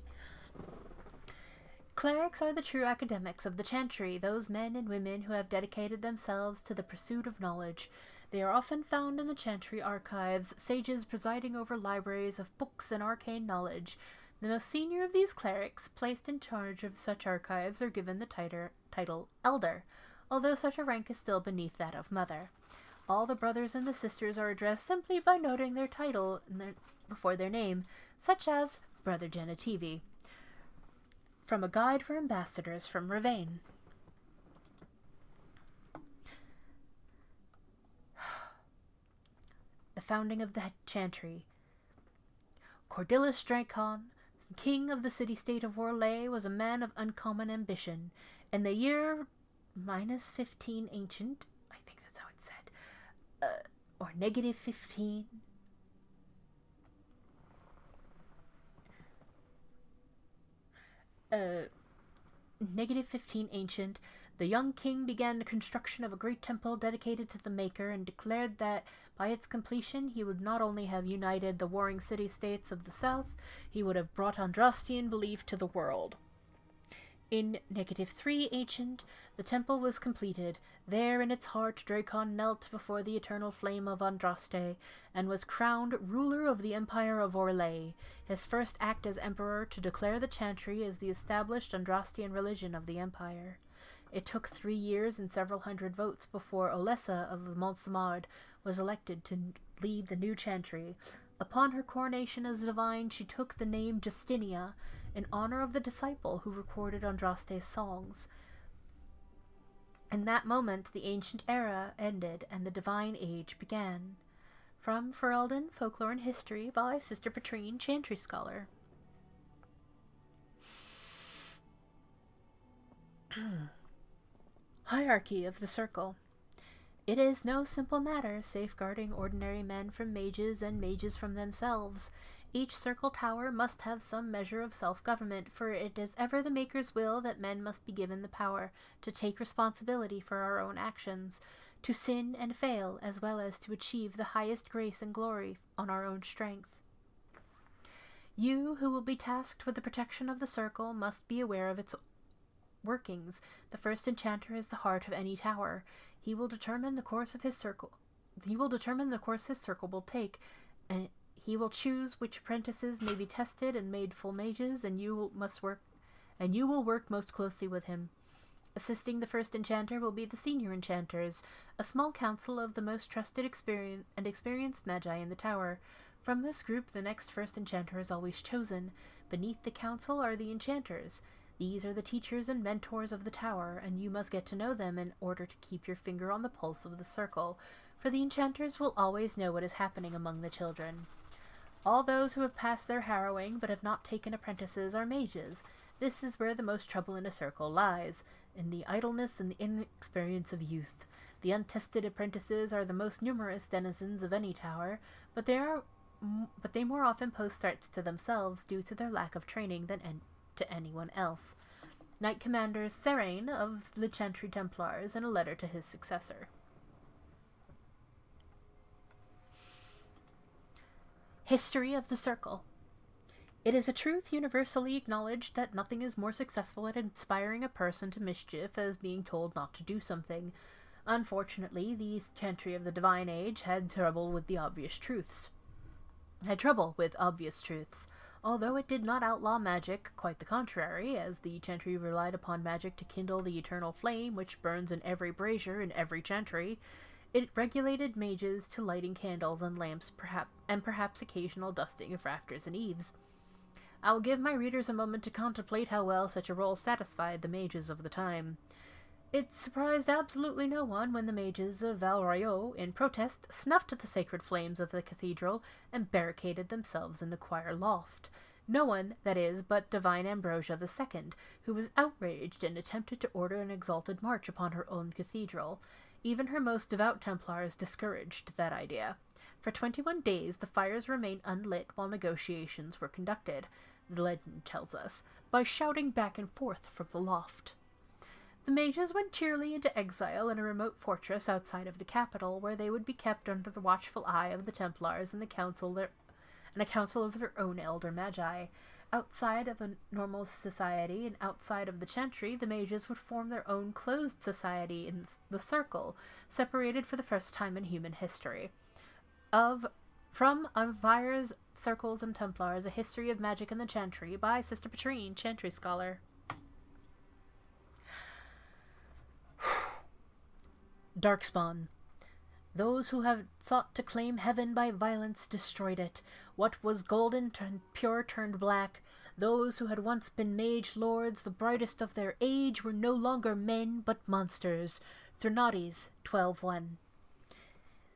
Clerics are the true academics of the Chantry, those men and women who have dedicated themselves to the pursuit of knowledge. They are often found in the Chantry archives, sages presiding over libraries of books and arcane knowledge. The most senior of these clerics, placed in charge of such archives, are given the title Elder, although such a rank is still beneath that of Mother. All the brothers and the sisters are addressed simply by noting their title before their name, such as Brother Genitivi. From a Guide for Ambassadors from Ravain. The founding of the Chantry. Cordillus Dracon, king of the city-state of Orlais, was a man of uncommon ambition. In the year -15 ancient, I think that's how it's said, or -15, -15 ancient, the young king began the construction of a great temple dedicated to the Maker and declared that by its completion he would not only have united the warring city-states of the south, he would have brought Andrastian belief to the world. In -3 ancient, the temple was completed. There in its heart Dracon knelt before the eternal flame of Andraste, and was crowned ruler of the Empire of Orlais, his first act as emperor to declare the Chantry as the established Andrastian religion of the empire. It took 3 years and several hundred votes before Olessa of Montsamard was elected to lead the new Chantry. Upon her coronation as divine, she took the name Justinia, in honor of the disciple who recorded Andraste's songs. In that moment, the ancient era ended and the divine age began. From Ferelden, Folklore and History by Sister Patrine, Chantry Scholar. Hierarchy of the Circle. It is no simple matter safeguarding ordinary men from mages and mages from themselves. Each circle tower must have some measure of self-government, for it is ever the Maker's will that men must be given the power to take responsibility for our own actions, to sin and fail, as well as to achieve the highest grace and glory on our own strength. You, who will be tasked with the protection of the circle, must be aware of its workings. The first enchanter is the heart of any tower. He will determine the course his circle will take, and he will choose which apprentices may be tested and made full mages, and you will work most closely with him. Assisting the first enchanter will be the senior enchanters, a small council of the most trusted experienced magi in the tower. From this group, the next first enchanter is always chosen. Beneath the council are the enchanters. These are the teachers and mentors of the tower, and you must get to know them in order to keep your finger on the pulse of the circle, for the enchanters will always know what is happening among the children. All those who have passed their harrowing but have not taken apprentices are mages. This is where the most trouble in a circle lies, in the idleness and the inexperience of youth. The untested apprentices are the most numerous denizens of any tower, but they more often pose threats to themselves due to their lack of training than to anyone else. Knight Commander Serrain of the Chantry Templars in a letter to his successor. History of the Circle. It is a truth universally acknowledged that nothing is more successful at inspiring a person to mischief as being told not to do something. Unfortunately, the Chantry of the Divine Age had trouble with obvious truths. Although it did not outlaw magic, quite the contrary, as the Chantry relied upon magic to kindle the eternal flame which burns in every brazier in every chantry. It regulated mages to lighting candles and lamps, perhaps occasional dusting of rafters and eaves. I will give my readers a moment to contemplate how well such a role satisfied the mages of the time. It surprised absolutely no one when the mages of Valrayo, in protest, snuffed the sacred flames of the cathedral and barricaded themselves in the choir loft. No one, that is, but divine Ambrosia II, who was outraged and attempted to order an exalted march upon her own cathedral. Even her most devout Templars discouraged that idea. For 21 days the fires remained unlit while negotiations were conducted, the legend tells us, by shouting back and forth from the loft. The mages went cheerily into exile in a remote fortress outside of the capital, where they would be kept under the watchful eye of the Templars and a council of their own elder magi. Outside of a normal society and outside of the Chantry, the mages would form their own closed society in the Circle, separated for the first time in human history. From Unvire's Circles and Templars, A History of Magic in the Chantry by Sister Patrine, Chantry Scholar. Darkspawn. Those who have sought to claim heaven by violence destroyed it. What was golden turned pure turned black. Those who had once been mage lords, the brightest of their age, were no longer men, but monsters. Threnades, 12:1.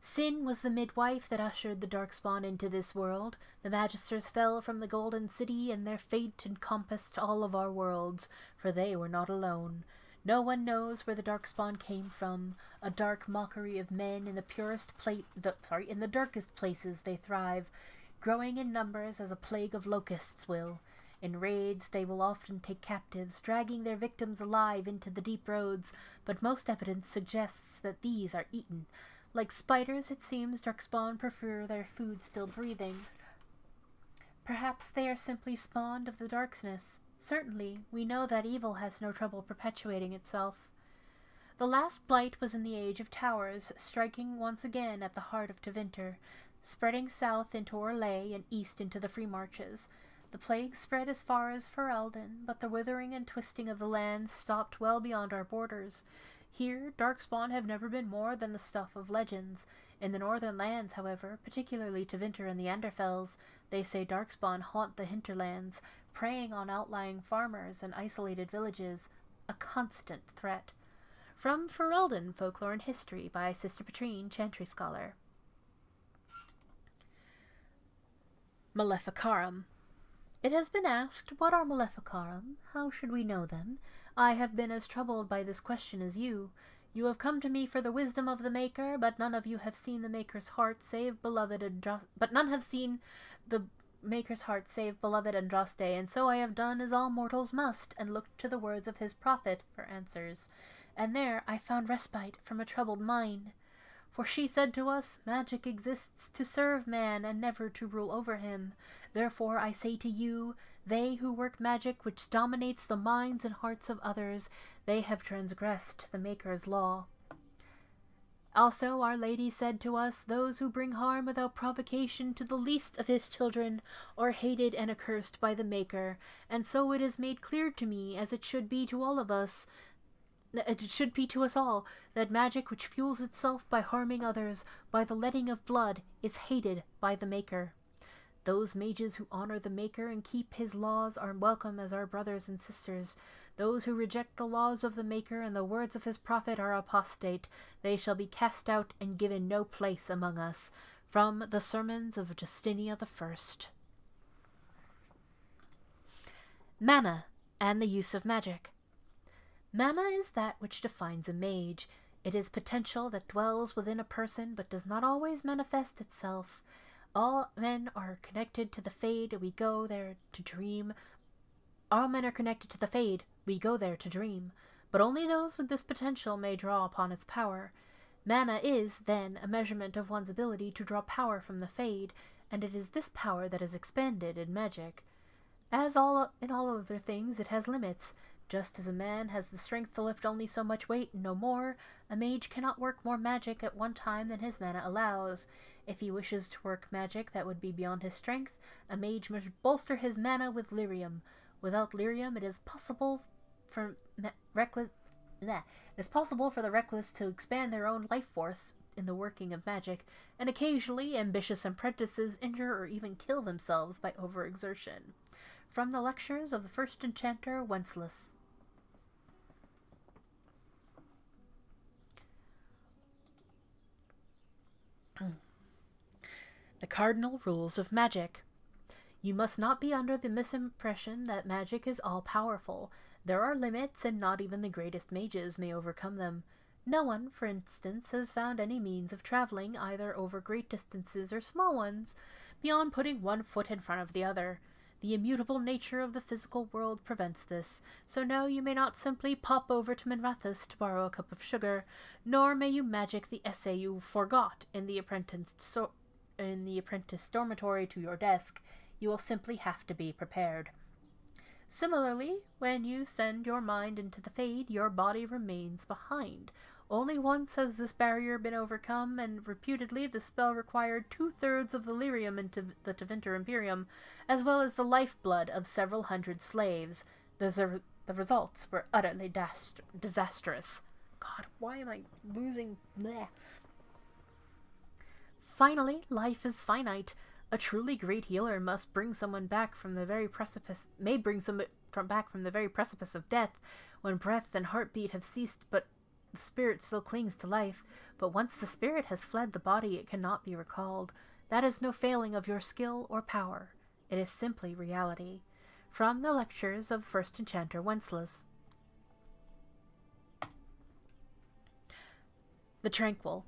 Sin was the midwife that ushered the Darkspawn into this world. The Magisters fell from the Golden City, and their fate encompassed all of our worlds, for they were not alone. No one knows where the Darkspawn came from. A dark mockery of men in in the darkest places they thrive, growing in numbers as a plague of locusts will. In raids, they will often take captives, dragging their victims alive into the deep roads, but most evidence suggests that these are eaten. Like spiders, it seems Darkspawn prefer their food still breathing. Perhaps they are simply spawned of the darkness. Certainly, we know that evil has no trouble perpetuating itself. The last Blight was in the Age of Towers, striking once again at the heart of Tevinter, spreading south into Orlais and east into the Free Marches. The plague spread as far as Ferelden, but the withering and twisting of the lands stopped well beyond our borders. Here, Darkspawn have never been more than the stuff of legends. In the northern lands, however, particularly Tevinter and the Anderfells, they say Darkspawn haunt the hinterlands, preying on outlying farmers and isolated villages, a constant threat. From Ferelden, Folklore and History by Sister Patrine, Chantry Scholar. Maleficarum. It has been asked, what are Maleficarum? How should we know them? I have been as troubled by this question as you. You have come to me for the wisdom of the Maker, but none of you have seen the Maker's heart save beloved Andraste, and so I have done as all mortals must, and looked to the words of his prophet for answers. And there I found respite from a troubled mind. For she said to us, magic exists to serve man and never to rule over him. Therefore I say to you, they who work magic which dominates the minds and hearts of others, they have transgressed the Maker's law. Also Our Lady said to us, those who bring harm without provocation to the least of his children are hated and accursed by the Maker, and so it is made clear to me, as it should be to all of us, it should be to us all, that magic which fuels itself by harming others, by the letting of blood, is hated by the Maker. Those mages who honor the Maker and keep his laws are welcome as our brothers and sisters. Those who reject the laws of the Maker and the words of his prophet are apostate. They shall be cast out and given no place among us. From the Sermons of Justinia I. Mana and the use of magic. Mana is that which defines a mage. It is potential that dwells within a person but does not always manifest itself. All men are connected to the Fade, we go there to dream. All men are connected to the Fade, we go there to dream. But only those with this potential may draw upon its power. Mana is, then, a measurement of one's ability to draw power from the Fade, and it is this power that is expanded in magic. As in all other things, it has limits. Just as a man has the strength to lift only so much weight and no more, a mage cannot work more magic at one time than his mana allows. If he wishes to work magic that would be beyond his strength, a mage must bolster his mana with lyrium. Without lyrium, it is possible for the reckless to expand their own life force in the working of magic, and occasionally ambitious apprentices injure or even kill themselves by overexertion. From the Lectures of the First Enchanter, Wenceslas. The Cardinal Rules of Magic. You must not be under the misimpression that magic is all-powerful. There are limits, and not even the greatest mages may overcome them. No one, for instance, has found any means of traveling, either over great distances or small ones, beyond putting one foot in front of the other. The immutable nature of the physical world prevents this, so no, you may not simply pop over to Minrathous to borrow a cup of sugar, nor may you magic the essay you forgot in the apprentice dormitory to your desk. You will simply have to be prepared. Similarly, when you send your mind into the Fade, your body remains behind. Only once has this barrier been overcome, and reputedly the spell required 2/3 of the lyrium into the Tevinter Imperium, as well as the lifeblood of several hundred slaves. The results were utterly disastrous. God, why am I losing? Bleh. Finally, life is finite. A truly great healer must bring someone back from the very precipice. May bring someone back from the very precipice of death, when breath and heartbeat have ceased, but the spirit still clings to life. But once the spirit has fled the body, it cannot be recalled. That is no failing of your skill or power. It is simply reality. From the Lectures of First Enchanter Wenceslas. The Tranquil.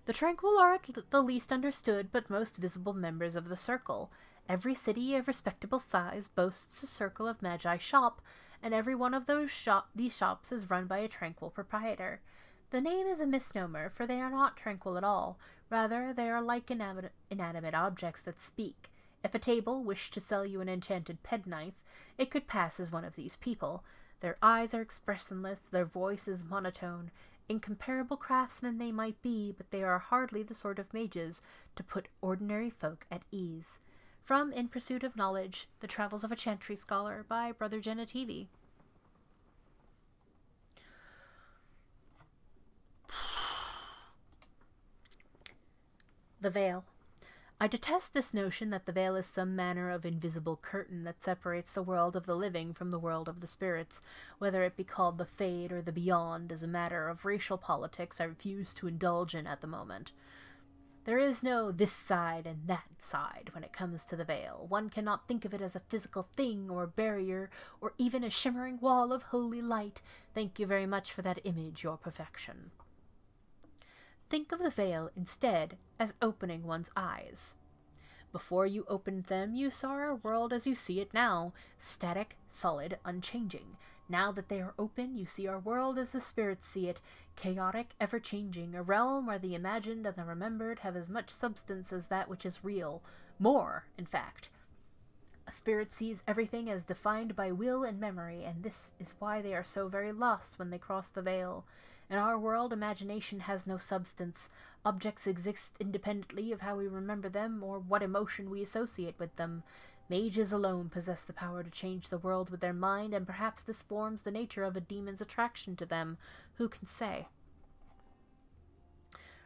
The Tranquil are the least understood but most visible members of the Circle. Every city of respectable size boasts a Circle of Magi shop, and every one of these shops is run by a tranquil proprietor. The name is a misnomer, for they are not tranquil at all. Rather, they are like inanimate objects that speak. If a table wished to sell you an enchanted penknife, it could pass as one of these people. Their eyes are expressionless, their voice is monotone. Incomparable craftsmen they might be, but they are hardly the sort of mages to put ordinary folk at ease. From In Pursuit of Knowledge, The Travels of a Chantry Scholar by Brother Genetivi. The Veil. I detest this notion that the veil is some manner of invisible curtain that separates the world of the living from the world of the spirits. Whether it be called the Fade or the Beyond is a matter of racial politics I refuse to indulge in at the moment. There is no this side and that side when it comes to the veil. One cannot think of it as a physical thing or barrier or even a shimmering wall of holy light. Thank you very much for that image, your perfection. Think of the veil instead as opening one's eyes. Before you opened them, you saw our world as you see it now, static, solid, unchanging. Now that they are open, you see our world as the spirits see it, chaotic, ever-changing, a realm where the imagined and the remembered have as much substance as that which is real. More, in fact. A spirit sees everything as defined by will and memory, and this is why they are so very lost when they cross the veil. In our world, imagination has no substance. Objects exist independently of how we remember them or what emotion we associate with them. Mages alone possess the power to change the world with their mind, and perhaps this forms the nature of a demon's attraction to them. Who can say?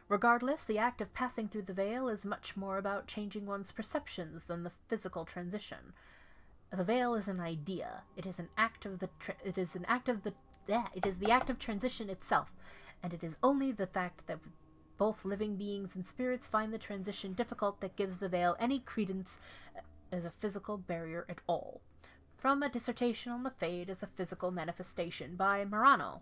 Regardless, the act of passing through the veil is much more about changing one's perceptions than the physical transition. The veil is an idea. It is the act of transition itself, and it is only the fact that both living beings and spirits find the transition difficult that gives the veil any credence as a physical barrier at all. From a dissertation on the Fade as a physical manifestation by Morano,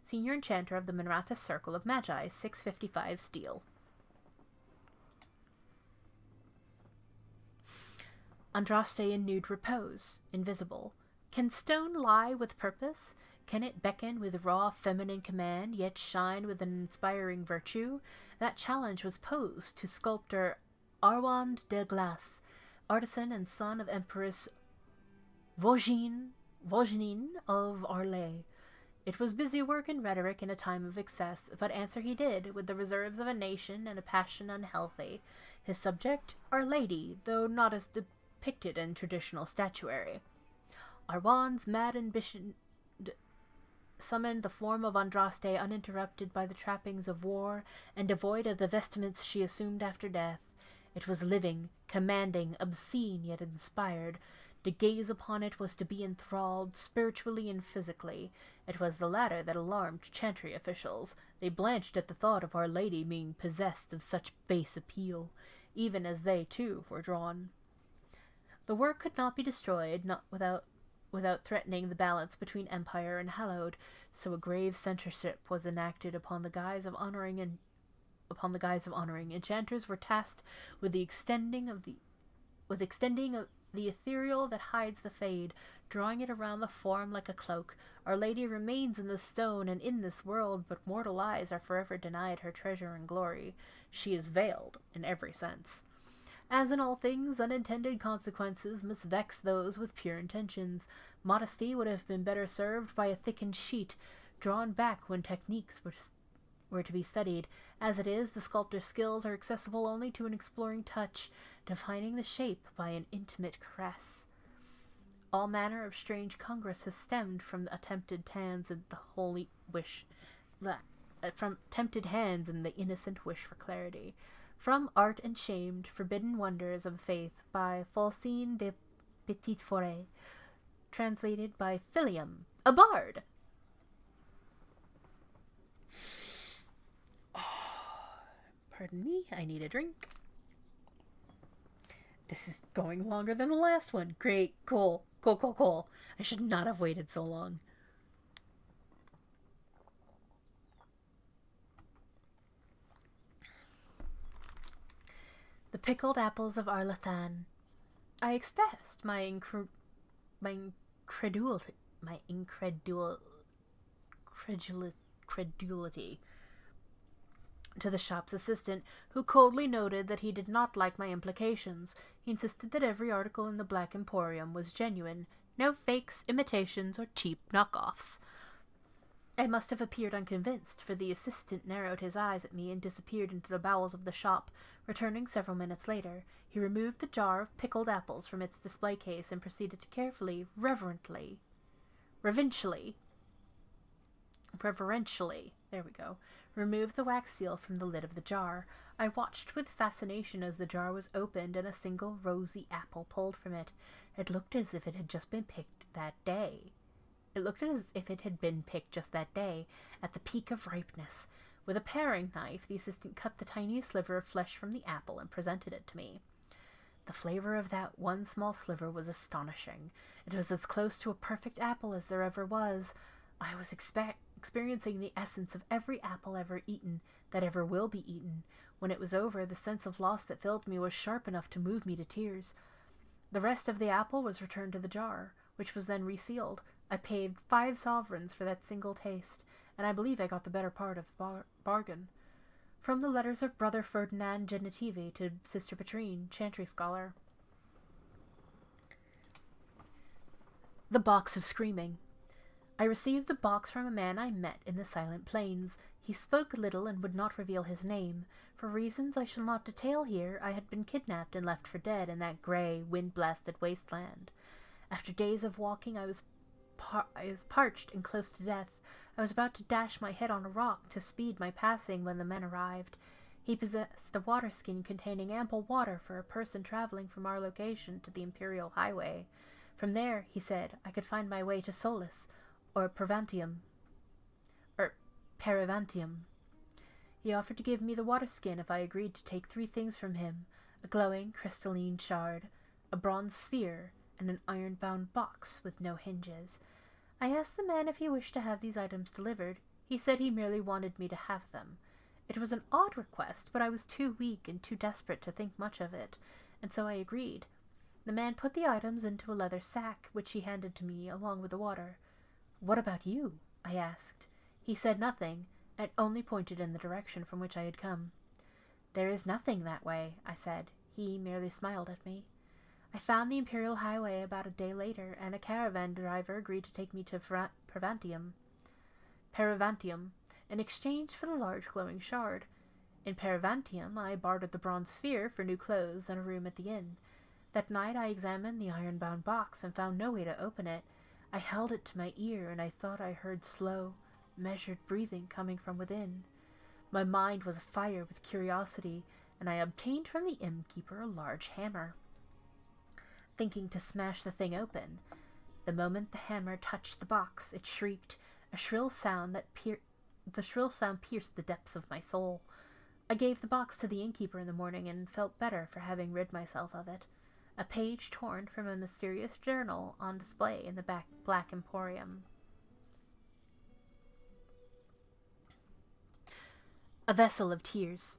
Senior Enchanter of the Minrathous Circle of Magi, 655 steel. Andraste in nude repose, invisible. Can stone lie with purpose? Can it beckon with raw feminine command, yet shine with an inspiring virtue? That challenge was posed to sculptor Arwand de Glace, artisan and son of Empress Vaugine of Arles. It was busy work and rhetoric in a time of excess, but answer he did, with the reserves of a nation and a passion unhealthy. His subject, Our Lady, though not as depicted in traditional statuary. Arwand's mad ambition summoned the form of Andraste uninterrupted by the trappings of war and devoid of the vestments she assumed after death. It was living, commanding, obscene, yet inspired. To gaze upon it was to be enthralled, spiritually and physically. It was the latter that alarmed Chantry officials. They blanched at the thought of Our Lady being possessed of such base appeal, even as they, too, were drawn. The work could not be destroyed, not without threatening the balance between empire and hallowed, so a grave censorship was enacted upon the guise of honoring. Enchanters were tasked with the extending of the ethereal that hides the fade, drawing it around the form like a cloak. Our Lady remains in the stone and in this world, but mortal eyes are forever denied her treasure and glory. She is veiled in every sense. As in all things, unintended consequences must vex those with pure intentions. Modesty would have been better served by a thickened sheet, drawn back when techniques were to be studied. As it is, the sculptor's skills are accessible only to an exploring touch, defining the shape by an intimate caress. All manner of strange congress has stemmed from the tempted hands and the innocent wish for clarity. From Art and Shamed, Forbidden Wonders of Faith by Falcine de Petitforet, translated by Philium, a bard. Pardon me, I need a drink. This is going longer than the last one. Great, cool. I should not have waited so long. The Pickled Apples of Arlathan. I expressed my incredulity to the shop's assistant, who coldly noted that he did not like my implications. He insisted that every article in the Black Emporium was genuine, no fakes, imitations, or cheap knockoffs. I must have appeared unconvinced, for the assistant narrowed his eyes at me and disappeared into the bowels of the shop. Returning several minutes later, he removed the jar of pickled apples from its display case and proceeded to carefully, reverentially, remove the wax seal from the lid of the jar. I watched with fascination as the jar was opened and a single rosy apple pulled from it. It looked as if it had just been picked that day. Just that day, at the peak of ripeness. With a paring knife, the assistant cut the tiniest sliver of flesh from the apple and presented it to me. The flavor of that one small sliver was astonishing. It was as close to a perfect apple as there ever was. I was experiencing the essence of every apple ever eaten, that ever will be eaten. When it was over, the sense of loss that filled me was sharp enough to move me to tears. The rest of the apple was returned to the jar, which was then resealed. I paid 5 sovereigns for that single taste, and I believe I got the better part of the bargain. From the letters of Brother Ferdinand Genitivi to Sister Petrine, Chantry Scholar. The Box of Screaming. I received the box from a man I met in the Silent Plains. He spoke little and would not reveal his name. For reasons I shall not detail here, I had been kidnapped and left for dead in that grey, wind-blasted wasteland. After days of walking, I was parched and close to death. I was about to dash my head on a rock to speed my passing when the men arrived. He possessed a water skin containing ample water for a person traveling from our location to the Imperial Highway. From there, he said, I could find my way to Solus, or Perivantium. He offered to give me the water skin if I agreed to take 3 things from him: a glowing, crystalline shard, a bronze sphere, and an iron-bound box with no hinges. I asked the man if he wished to have these items delivered. He said he merely wanted me to have them. It was an odd request, but I was too weak and too desperate to think much of it, and so I agreed. The man put the items into a leather sack, which he handed to me along with the water. "What about you?" I asked. He said nothing, and only pointed in the direction from which I had come. "There is nothing that way," I said. He merely smiled at me. I found the Imperial Highway about a day later, and a caravan driver agreed to take me to Perivantium, in exchange for the large glowing shard. In Perivantium, I bartered the bronze sphere for new clothes and a room at the inn. That night I examined the iron-bound box and found no way to open it. I held it to my ear, and I thought I heard slow, measured breathing coming from within. My mind was afire with curiosity, and I obtained from the innkeeper a large hammer, thinking to smash the thing open. The moment the hammer touched the box, it shrieked, a shrill sound the shrill sound pierced the depths of my soul. I gave the box to the innkeeper in the morning and felt better for having rid myself of it. A page torn from a mysterious journal on display in the Black Emporium. A Vessel of Tears.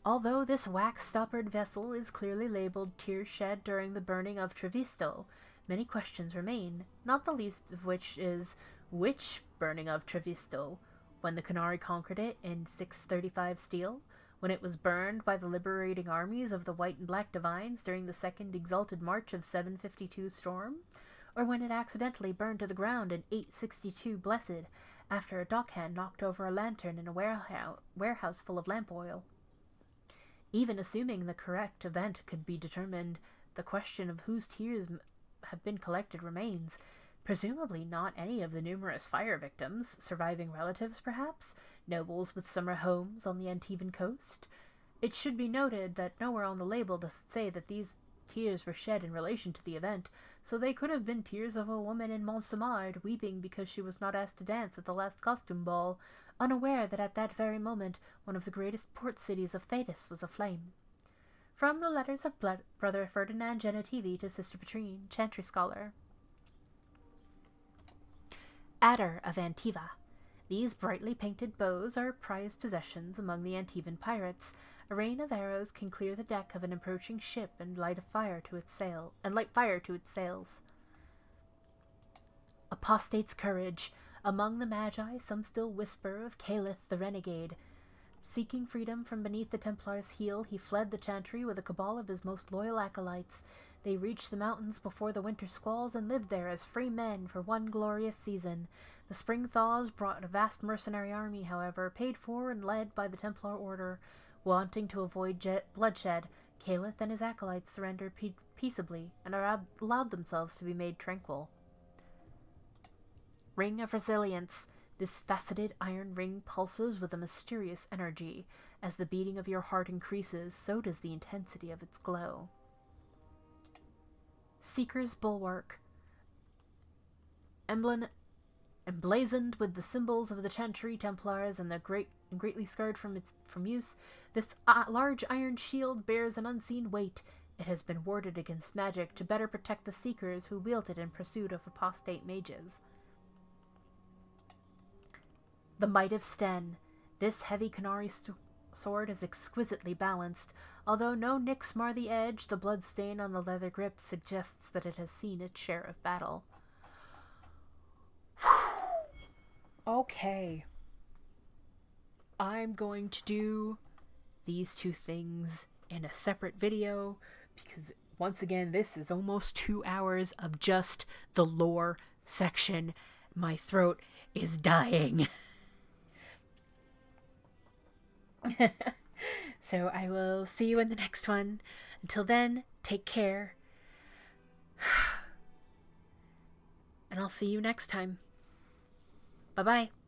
Although this wax-stoppered vessel is clearly labeled Tears Shed During the Burning of Trevisto, many questions remain, not the least of which is, which burning of Trevisto? When the Coterie conquered it in 635 steel? When it was burned by the liberating armies of the White and Black Divines during the Second Exalted March of 752 Storm? Or when it accidentally burned to the ground in 862 Blessed, after a dockhand knocked over a lantern in a warehouse full of lamp oil? Even assuming the correct event could be determined, the question of whose tears have been collected remains. Presumably not any of the numerous fire victims, surviving relatives perhaps, nobles with summer homes on the Antivan coast. It should be noted that nowhere on the label does it say that these tears were shed in relation to the event, so they could have been tears of a woman in Montsemard weeping because she was not asked to dance at the last costume ball, unaware that at that very moment one of the greatest port cities of Thetis was aflame. From the letters of Brother Ferdinand Genitivi to Sister Petrine, Chantry Scholar. Adder of Antiva. These brightly painted bows are prized possessions among the Antivan pirates. A rain of arrows can clear the deck of an approaching ship and light fire to its sails. Apostate's courage. Among the Magi, some still whisper of Caliph the renegade. Seeking freedom from beneath the Templar's heel, he fled the Chantry with a cabal of his most loyal acolytes. They reached the mountains before the winter squalls and lived there as free men for one glorious season. The spring thaws brought a vast mercenary army, however, paid for and led by the Templar order. Wanting to avoid bloodshed, Caliph and his acolytes surrendered peaceably and allowed themselves to be made tranquil. Ring of Resilience. This faceted iron ring pulses with a mysterious energy. As the beating of your heart increases, so does the intensity of its glow. Seeker's Bulwark. Emblazoned with the symbols of the Chantry Templars and the great and greatly scarred from use. This large iron shield bears an unseen weight. It has been warded against magic to better protect the seekers who wield it in pursuit of apostate mages. The Might of Sten. This heavy Canary sword is exquisitely balanced. Although no nicks mar the edge, the blood stain on the leather grip suggests that it has seen its share of battle. Okay. I'm going to do these two things in a separate video because, once again, this is almost 2 hours of just the lore section. My throat is dying. So I will see you in the next one. Until then, take care. And I'll see you next time. Bye-bye.